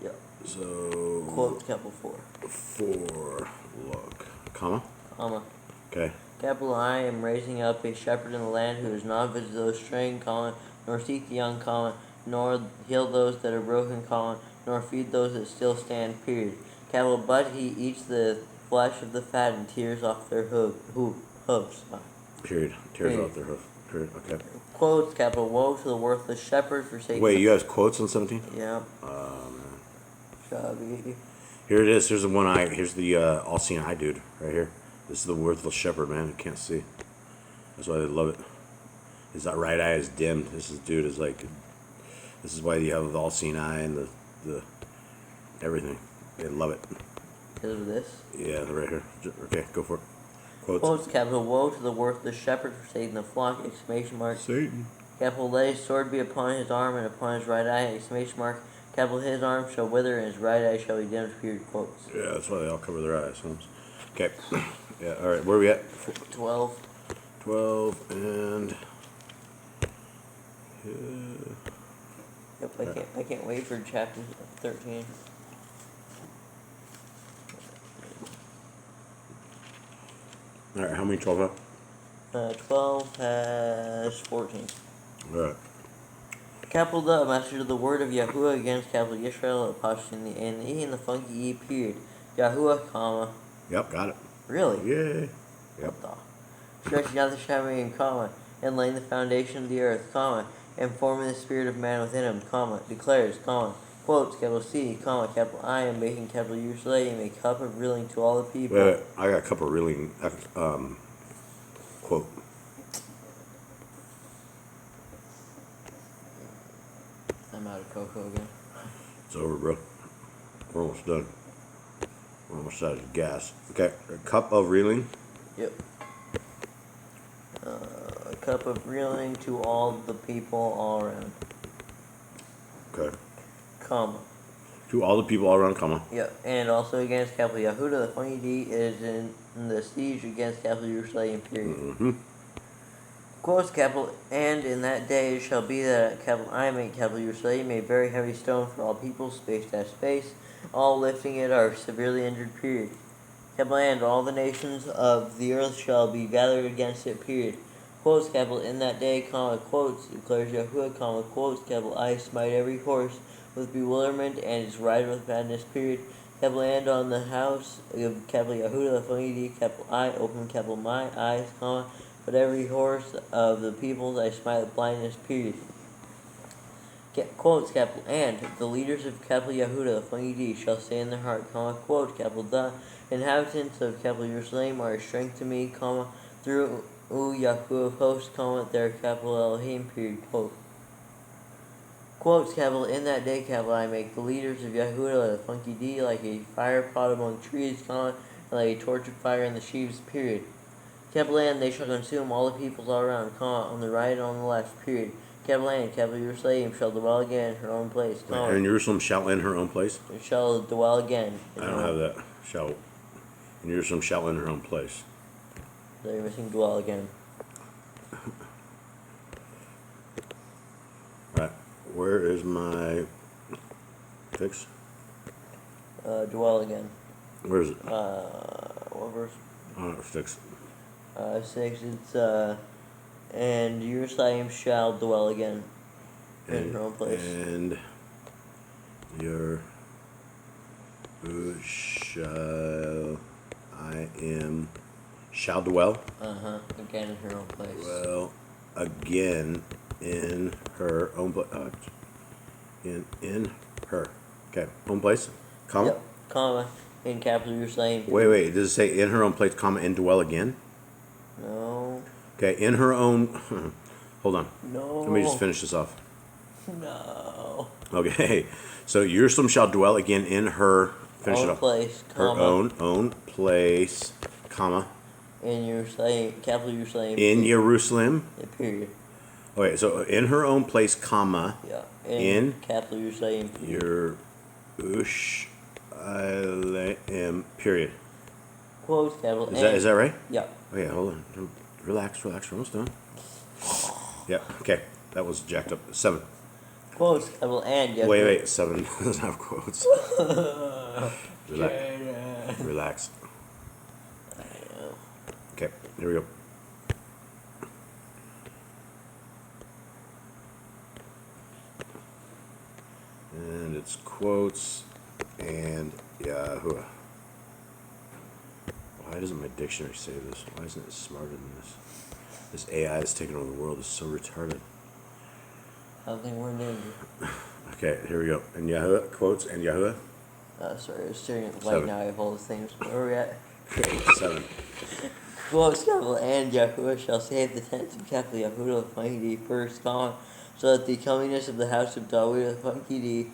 S2: Yep.
S1: So,
S2: Quotes, capital 4.
S1: for look, comma?
S2: Comma.
S1: Okay.
S2: Capital I am raising up a shepherd in the land who does not visit those straying, comma, nor seek the young, comma, nor heal those that are broken, comma, nor feed those that still stand, period. Capital, but he eats the flesh of the fat and tears off their hooves.
S1: Period. Tears off their hoof. Period. Okay.
S2: Quotes, capital, woe to the worthless shepherd forsaking.
S1: Wait, you have quotes on 17?
S2: Yeah.
S1: Man.
S2: Shabby.
S1: Here it is. Here's the one eye. Here's the all-seeing eye dude right here. This is the worthless shepherd, man. You can't see. That's why they love it. His right eye is dimmed. This dude is like. This is why you have the all-seeing eye and the everything. They love it.
S2: Because of this?
S1: Yeah, right here. Okay, go for it. Quotes.
S2: Quotes, capital, woe to the worthless shepherd forsaking the flock, exclamation mark.
S1: Satan.
S2: Capital, let his sword be upon his arm and upon his right eye, exclamation mark. Capital, his arm shall wither and his right eye shall be dimmed, period, quotes.
S1: Yeah, that's why they all cover their eyes. Okay. Yeah, alright, where are we at?
S2: 12.
S1: 12 and...
S2: Yep, I can't wait for chapter 13.
S1: Alright, how many 12 have?
S2: 12 has 14.
S1: Alright.
S2: Capital the message of the word of Yahuwah against capital Yisrael, apostrophe in the A and the E and the funky E, period. Yahuwah, comma.
S1: Yep, got it.
S2: Really?
S1: Yay. Yep.
S2: Stretching out the Shemayim, comma, and laying the foundation of the earth, comma, and forming the spirit of man within him, comma, declares, comma, Quotes, capital C, comma, capital I am making capital Jerusalem a cup of reeling to all the people.
S1: Wait, I got a couple of reeling quote.
S2: I'm out of cocoa again.
S1: It's over, bro. We're almost done. We're almost out of gas. Okay, a cup of reeling.
S2: Yep. A cup of reeling to all the people all around.
S1: Okay.
S2: Comma.
S1: To all the people all around, comma.
S2: Yep. And also against capital Yehuda, the funny D is in the siege against capital Jerusalem, period.
S1: Mm-hmm.
S2: Quotes, capital, and in that day it shall be that capital I make capital Jerusalem a very heavy stone for all people, space dash space. All lifting it are severely injured, period. Capital and all the nations of the earth shall be gathered against it, period. Quotes, capital, in that day, comma, quotes, declares Yahuwah, comma, quotes, capital I smite every horse with bewilderment and its rider with madness, period. Capital and on the house of capital Yahuwah, the funny D, capital I, open capital my eyes, comma, but every horse of the peoples I smite with blindness, period. Quotes, capital, and the leaders of capital Yehuda, the funny D, shall say in their heart, comma, quote, capital, the inhabitants of capital Jerusalem are a strength to me, comma, through Yahuwah of hosts, comma, their capital Elohim, period, quote. Quotes, capital, in that day, capital, I make the leaders of Yehuda, the funky D, like a fire pot among trees, comma, and like a torch of fire in the sheaves, period. Capital and they shall consume all the peoples all around, comma, on the right and on the left, period. Capital and capital Jerusalem shall dwell again in her own place, comma.
S1: And Jerusalem shall in her own place?
S2: Shall dwell again.
S1: I don't have that. Shall. And Jerusalem shall in her own place.
S2: They're missing dwell again.
S1: Right. Where is my fix?
S2: Dwell again.
S1: Where is it?
S2: What verse?
S1: Fix.
S2: 6, it's, and Jerusalem shall dwell again in her own place.
S1: And your shall I am shall dwell.
S2: Again in her own place.
S1: Well, again in her own place. In her. Okay, own place. Comma.
S2: Yep. Comma in capital Jerusalem.
S1: Wait. Does it say in her own place, comma, and dwell again?
S2: No.
S1: Okay, in her own. Hold on.
S2: No.
S1: Let me just finish this off.
S2: No.
S1: Okay, so Jerusalem shall dwell again in her. Finish
S2: own
S1: it off.
S2: Place,
S1: Her
S2: comma,
S1: own place, comma.
S2: in Jerusalem, capital Jerusalem.
S1: In Jerusalem.
S2: Yeah, period.
S1: Okay, so in her own place, comma.
S2: Yeah.
S1: In
S2: capital Jerusalem.
S1: Jerusalem, period.
S2: Quotes, capital.
S1: Is that right?
S2: Yeah.
S1: Okay, hold on. Relax. We're almost done. Yeah. Okay, that was jacked up. 7.
S2: Quotes, capital and. Yeah,
S1: Wait. 7 doesn't have quotes. Relax. Okay, here we go. And it's quotes and Yahuwah. Why doesn't my dictionary say this? Why isn't it smarter than this? This AI that's taking over the world is so retarded.
S2: I think we're in danger.
S1: Okay, here we go. And Yahuwah, quotes and Yahuwah.
S2: Sorry, I was staring at the light
S1: 7.
S2: now. I have all the things. Where are we at?
S1: 7.
S2: Quotes, capital and Yahuwah shall save the tents of capital Yahuwah the funky D first, comma, so that the comeliness of the house of David the funky D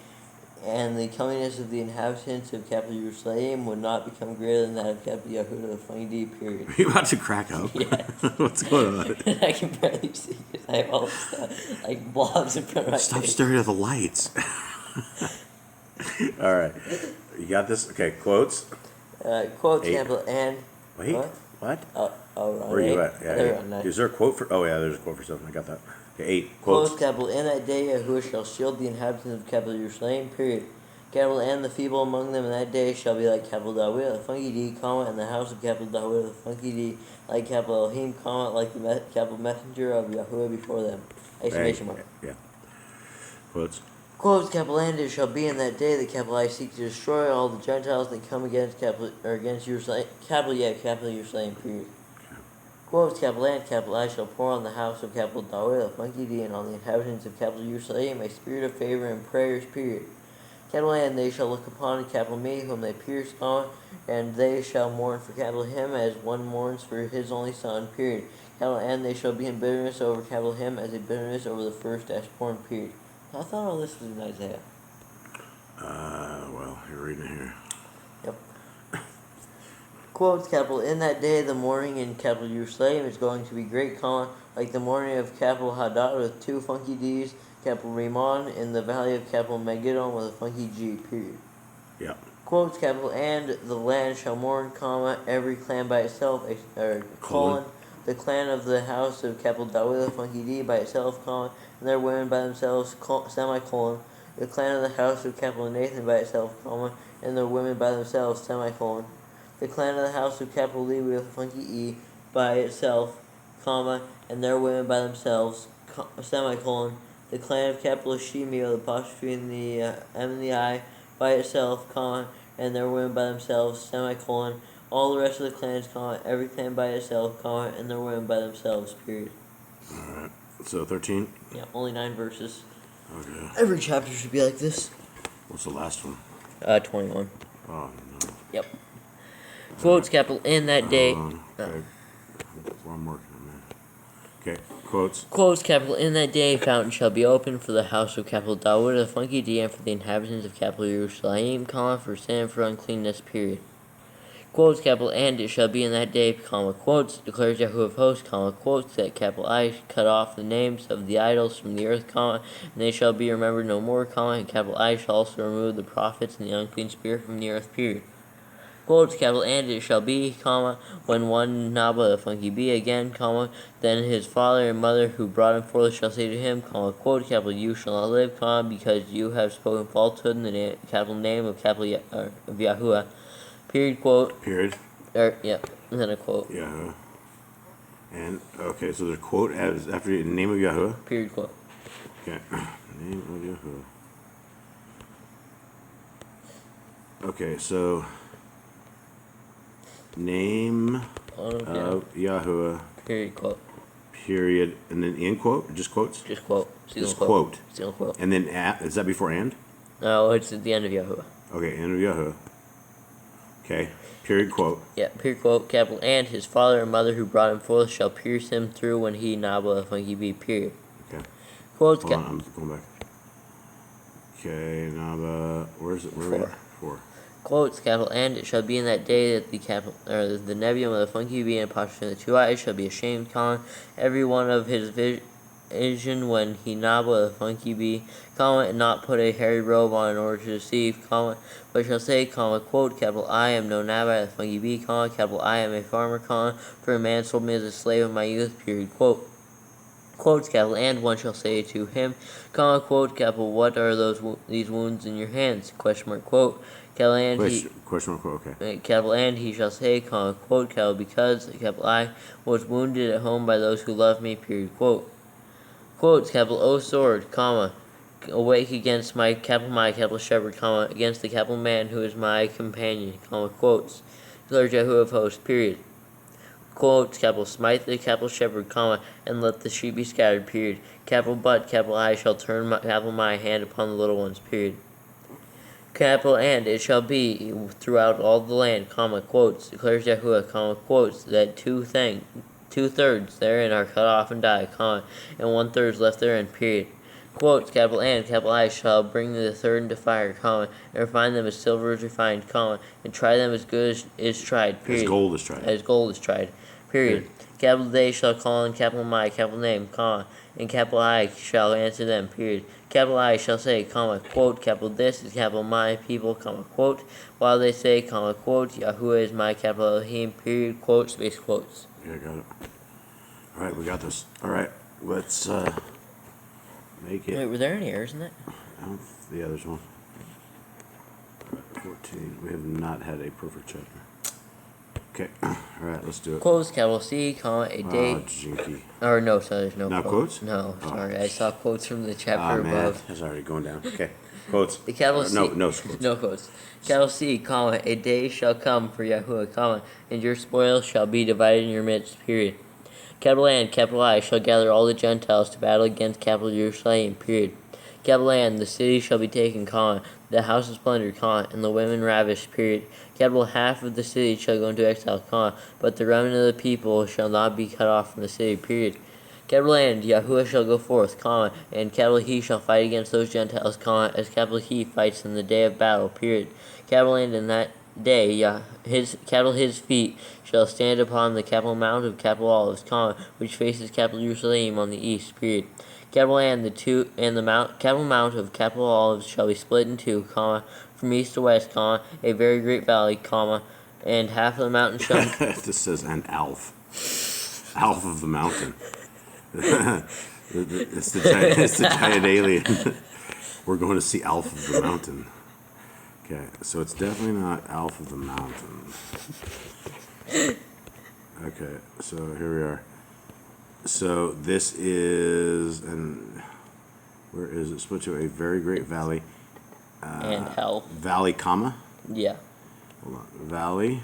S2: and the comeliness of the inhabitants of capital Jerusalem would not become greater than that of capital Yahuwah the funky D, period.
S1: Are you about to crack up?
S2: Yes.
S1: What's going on?
S2: I can barely see because I have all this stuff, like blobs in front of my
S1: Stop
S2: face.
S1: staring at the lights. All right. You got this? Okay, quotes.
S2: Quotes,
S1: 8.
S2: capital and.
S1: Wait, what?
S2: Wrong.
S1: Where are you at?
S2: There we
S1: Yeah,
S2: are, 9.
S1: Is there a quote for? Oh, yeah, there's a quote for 7. I got that. Okay, 8.
S2: Quotes,
S1: Quotes.
S2: capital, in that day Yahuwah shall shield the inhabitants of capital Jerusalem, period. Capital, and the feeble among them in that day shall be like capital Dawid, the funky D, comma, and the house of capital Dawid, the funky D, like capital Elohim, comma, like the capital messenger of Yahuwah before them. Exclamation mark.
S1: Yeah. Quotes.
S2: Quotes, capital, and it shall be in that day that capital I seek to destroy all the Gentiles that come against capital, or against Jerusalem, capital Jerusalem, period. Quotes, capital and capital I shall pour on the house of capital Dawid, the funky D, and on the inhabitants of capital Jerusalem a spirit of favor and prayers, period. Capital A, and they shall look upon capital me, whom they pierced, and they shall mourn for capital him as one mourns for his only son, period. Capital and they shall be in bitterness over capital him as a bitterness over the firstborn, period. I thought all this was in Isaiah.
S1: Well, you're reading it here.
S2: Yep. Quotes, capital, in that day the mourning in capital Jerusalem is going to be great, like the mourning of capital Hadad with two funky D's, capital Ramon in the valley of capital Megiddo with a funky G, period.
S1: Yeah.
S2: Quotes, capital, and the land shall mourn, every clan by itself, colon, the clan of the house of capital David, a funky D by itself, and their women by themselves, semicolon, the clan of the house of capital Nathan by itself, and their women by themselves, semicolon, the clan of the house of capital Levi with a funky E by itself, and their women by themselves, semicolon, the clan of capital Shimi with apostrophe in the M and the I by itself, and their women by themselves, semicolon, all the rest of the clans, every clan by itself, and their women by themselves, period.
S1: Alright. So 13?
S2: Yeah, only 9 verses.
S1: Okay.
S2: Every chapter should be like this.
S1: What's the last one?
S2: 21.
S1: Oh, no.
S2: Yep. Quotes, capital, in that day.
S1: Okay. Well, I'm working on that. Okay. Quotes.
S2: Quotes, capital, in that day, fountain shall be opened for the house of capital Dawood, a funky D, and for the inhabitants of capital Jerusalem, for sin and for uncleanness, period. Quotes, capital, and it shall be in that day, quotes, declares Yahuwah of hosts, quotes, that capital I cut off the names of the idols from the earth, and they shall be remembered no more, and capital I shall also remove the prophets and the unclean spirit from the earth, period. Quotes, capital, and it shall be, when one Naba, a funky B again, then his father and mother who brought him forth shall say to him, quote, capital, you shall not live, because you have spoken falsehood in the capital name of capital of Yahuwah. Period, quote.
S1: Period.
S2: Yeah, and then a quote.
S1: Yahweh. And, okay, so there's a quote after the name of Yahweh.
S2: Period, quote.
S1: Okay. Name of Yahweh. Okay, so name of Yahweh.
S2: Period, quote.
S1: Period. And then in quote? Just quotes?
S2: Just quote.
S1: Just quote.
S2: Single quote.
S1: And then is that before and?
S2: No, it's at the end of Yahuwah.
S1: Okay, end of Yahweh. Okay. Period, quote.
S2: Yeah, period, quote, capital, and his father and mother who brought him forth shall pierce him through when he Naba funky B, period.
S1: Okay.
S2: Quotes,
S1: Hold on, I'm going back. Okay, Naba, where's it? Where are we at? 4.
S2: Quotes, capital, and it shall be in that day that the capital, or the Nebium of the funky B and apostrophe in the 2 eyes shall be ashamed, every one of his vision when he Naba the funky B, and not put a hairy robe on in order to deceive, but shall say, quote, capital, I am no Naba the funky B, capital, I am a farmer, for a man sold me as a slave in my youth, period, quote. Quotes, capital, and one shall say to him, quote, capital, what are these wounds in your hands, question mark, quote, capital, and
S1: question mark, quote, okay.
S2: Capital, and he shall say, quote, capital, because, capital, I was wounded at home by those who love me, period, quote. Quotes, capital, O sword, awake against my capital shepherd, against the capital man who is my companion, quotes, declares Yahuwah of hosts, period. Quotes, capital, smite the capital shepherd, and let the sheep be scattered, period. Capital, but, capital, I shall turn my hand upon the little ones, period. Capital, and it shall be throughout all the land, quotes, declares Yahuwah, quotes, that 2/3 therein are cut off and die, and 1/3 is left therein, period. Quotes, capital, and capital I shall bring the third into fire, and refine them as silver is refined, and try them as good as is tried, period.
S1: As gold is tried.
S2: As gold is tried, period. Capital they shall call on capital my capital name, and capital I shall answer them, period. Capital I shall say, quote, capital this is capital my people, quote, while they say, quote, Yahuwah is my capital Elohim, period, quote, space quotes.
S1: Yeah, I got it. Alright, we got this. Alright, let's make it.
S2: Wait, were there any errors in that?
S1: Yeah, there's one. Alright, 14. We have not had a perfect chapter. Okay, alright, let's do it.
S2: Quotes, capital C, a day.
S1: Oh, jinky.
S2: Or no, sorry, there's no
S1: Not quotes?
S2: No,
S1: Oh.
S2: sorry. I saw quotes from the chapter
S1: Man,
S2: above.
S1: that's already going down. Okay, quotes.
S2: The capital C.
S1: No quotes.
S2: No quotes. Capital C, a day shall come for Yahuwah, and your spoil shall be divided in your midst, period. Capital A and capital I shall gather all the Gentiles to battle against capital Jerusalem, period. Capital A, the city shall be taken, The house is plundered, and the women ravished, period. Capital half of the city shall go into exile, but the remnant of the people shall not be cut off from the city, period. Capital and Yahuwah shall go forth, and capital he shall fight against those Gentiles, as capital he fights in the day of battle, period. Capital and in that day, his feet shall stand upon the capital mount of capital Olives, which faces capital Jerusalem on the east, period. Capital and the capital mount of capital Olives shall be split in two, from east to west, a very great valley, and half of the mountain shall.
S1: This says an Alf of the mountain. It's the giant alien. We're going to see Alf of the mountain. Okay, so it's definitely not Alf of the mountain. Okay, so here we are. So this is where is it? Split to a very great valley.
S2: And hell.
S1: Valley, comma.
S2: Yeah.
S1: Hold on. Valley,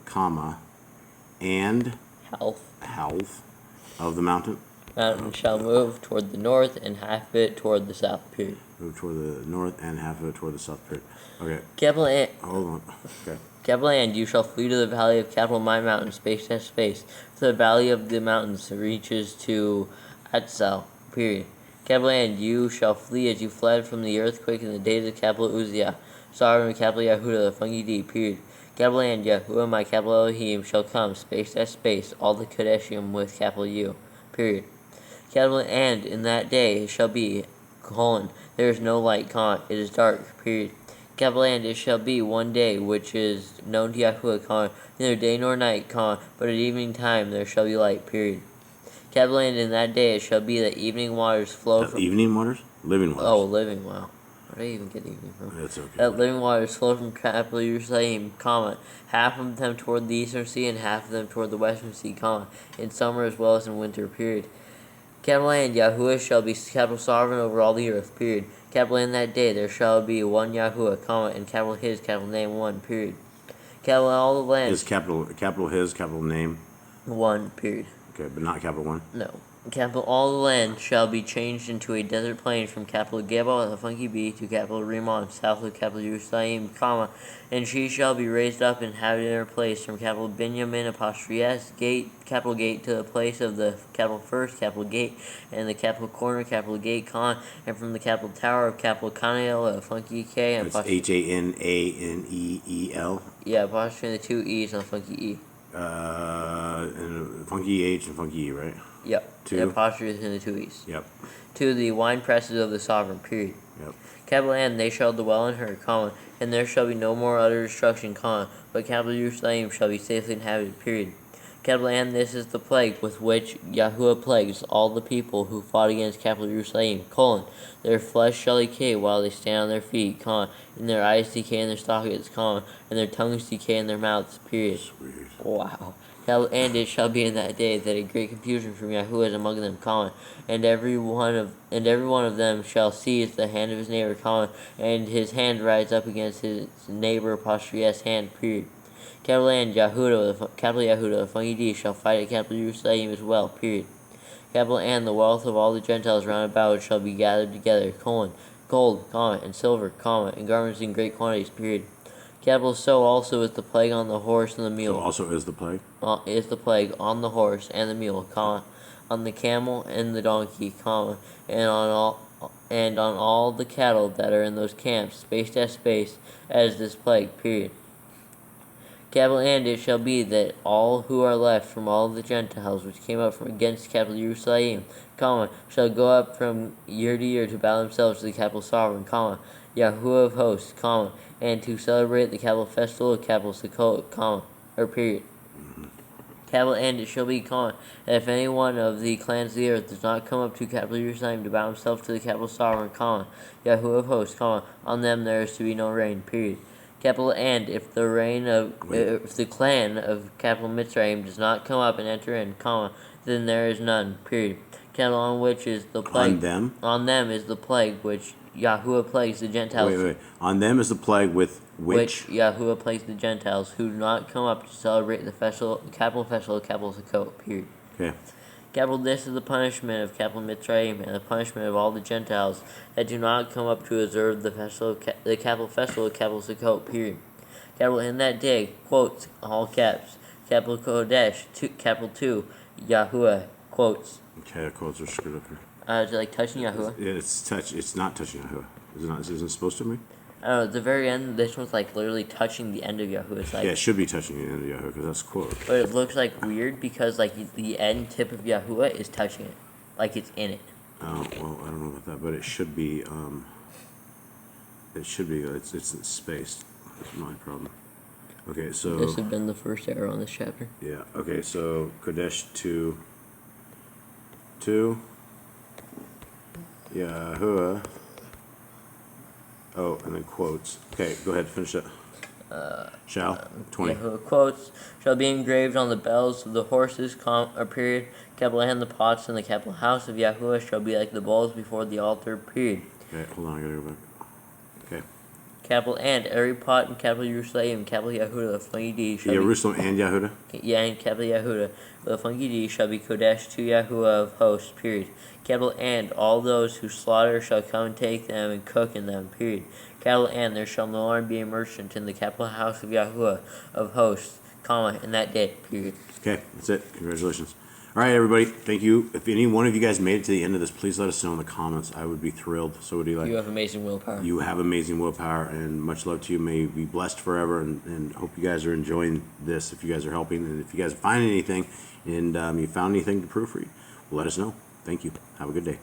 S1: comma, and
S2: Health
S1: of the mountain.
S2: Mountain shall move toward the north, and half of it toward the south, period.
S1: Move toward the north, and half of it toward the south, period. Okay.
S2: Capital and.
S1: Hold on. Okay.
S2: Capital and you shall flee to the valley of capital my mountain, space to space. For the valley of the mountains reaches to Atzal, period. Capital and you shall flee as you fled from the earthquake in the days of capital Uzziah, sovereign of capital Yahudah, the fungi D, period. Capital and Yahuwah, my capital Elohim, shall come, space to space, all the Kadeshim with capital U, period. Capital and in that day it shall be, there is no light, it is dark, period. Capital and it shall be one day which is known to Yahuwah, neither day nor night, but at evening time there shall be light, period. Capital and in that day it shall be that evening waters flow from...
S1: Evening waters? Living waters.
S2: Oh, living, wow. Where did I even get evening from?
S1: That's okay.
S2: That living waters flow from capital Jerusalem, half of them toward the eastern sea and half of them toward the western sea, in summer as well as in winter, period. Capital and Yahuwah shall be capital sovereign over all the earth, period. Capital in that day there shall be one Yahuwah, and capital his, capital name, one, period. Capital all the land.
S1: Is capital his, capital name?
S2: One, period.
S1: Okay, but not capital one?
S2: No. Capital all the land shall be changed into a desert plain from capital Geba with a funky B to capital Rimmon, south of capital Jerusalem, and she shall be raised up and inhabited in her place from capital Benjamin apostrophe S, capital gate to the place of the capital first, capital gate, and the capital corner, capital gate, and from the capital tower of capital Kanael, a funky K, and
S1: it's Hananeel.
S2: Yeah, apostrophe and the two E's on funky E.
S1: And funky H and funky E, right?
S2: Yep.
S1: Two.
S2: The apostrophe is in the two E's.
S1: Yep.
S2: To the wine presses of the sovereign, period.
S1: Yep.
S2: Capital and they shall dwell in her, and there shall be no more utter destruction, but capital Jerusalem shall be safely inhabited, period. Capital and this is the plague with which Yahuwah plagues all the people who fought against capital Jerusalem, their flesh shall decay while they stand on their feet, and their eyes decay in their sockets, and their tongues decay in their mouths, period.
S1: Sweet.
S2: Wow. And it shall be in that day that a great confusion from Yahuwah is among them, and every one of them shall seize the hand of his neighbor, and his hand rise up against his neighbor, apostrophe S hand, period. Capital and capital Yahudah, the funky D, shall fight at capital Jerusalem as well, period. Capital and the wealth of all the Gentiles round about shall be gathered together, gold, and silver, and garments in great quantities, period. Capital so also is the plague on the horse and the mule.
S1: So also is the plague?
S2: Is the plague on the horse and the mule, on the camel and the donkey, and on all the cattle that are in those camps, space to space, as this plague, period. Capital and it shall be that all who are left from all the Gentiles which came up from against capital Jerusalem, shall go up from year to year to bow themselves to the capital sovereign, Yahuwah of hosts, and to celebrate the capital festival of capital Sukkot, or period. Capital and it shall be, that if any one of the clans of the earth does not come up to capital Jerusalem to bow himself to the capital sovereign, Yahuwah of hosts, on them there is to be no rain, period. Capital and if the clan of capital Mitzrayim does not come up and enter in, then there is none, period. Capital on which is the plague.
S1: On them?
S2: On them is the plague which Yahuwah plagues the Gentiles.
S1: Wait. On them is the plague with which
S2: Yahuwah plagues the Gentiles who do not come up to celebrate the capital festival of capital Sukkot, period.
S1: Okay.
S2: Capital, this is the punishment of capital Mitzrayim and the punishment of all the Gentiles that do not come up to observe the capital festival of capital Sukkot, period. Capital, in that day, quotes, all caps, capital Kodesh, capital 2, Yahuwah, quotes.
S1: Okay, the quotes are screwed up here.
S2: Is it like touching Yahuwah?
S1: Yeah, it's not touching Yahuwah. Is it not? Isn't it supposed to be?
S2: I don't know, at the very end, this one's like literally touching the end of Yahuwah. It's like,
S1: Yeah, it should be touching the end of Yahuwah because that's quote.
S2: but it looks like weird because like the end tip of Yahuwah is touching it, like it's in it.
S1: Oh, well, I don't know about that, but it should be. It's spaced. That's my problem. Okay, so.
S2: This has been the first error on this chapter.
S1: Yeah. Okay, so Kodesh 2. Yahuwah. Oh, and then quotes. Okay, go ahead, finish it. Shall 20.
S2: Yahuwah quotes, shall be engraved on the bells of the horses, period. Capital and the pots in the capital house of Yahuwah shall be like the bowls before the altar, period.
S1: Okay, hold on, I gotta go back. Okay.
S2: Capital and every pot in capital Jerusalem, capital Yahudah, the funky D shall
S1: Jerusalem and Yahudah?
S2: and capital Yahudah, the funky D shall be Kodesh to Yahuwah of hosts, period. Capital and all those who slaughter shall come and take them and cook in them, period. Capital and there shall no longer be a merchant in the capital house of Yahuwah of hosts, comma, in that day, period.
S1: Okay, that's it. Congratulations. All right, everybody. Thank you. If any one of you guys made it to the end of this, please let us know in the comments. I would be thrilled. So would you like?
S2: You have amazing willpower.
S1: You have amazing willpower, and much love to you. May you be blessed forever, and hope you guys are enjoying this. If you guys are helping, and if you guys find anything, and you found anything to proofread, let us know. Thank you. Have a good day.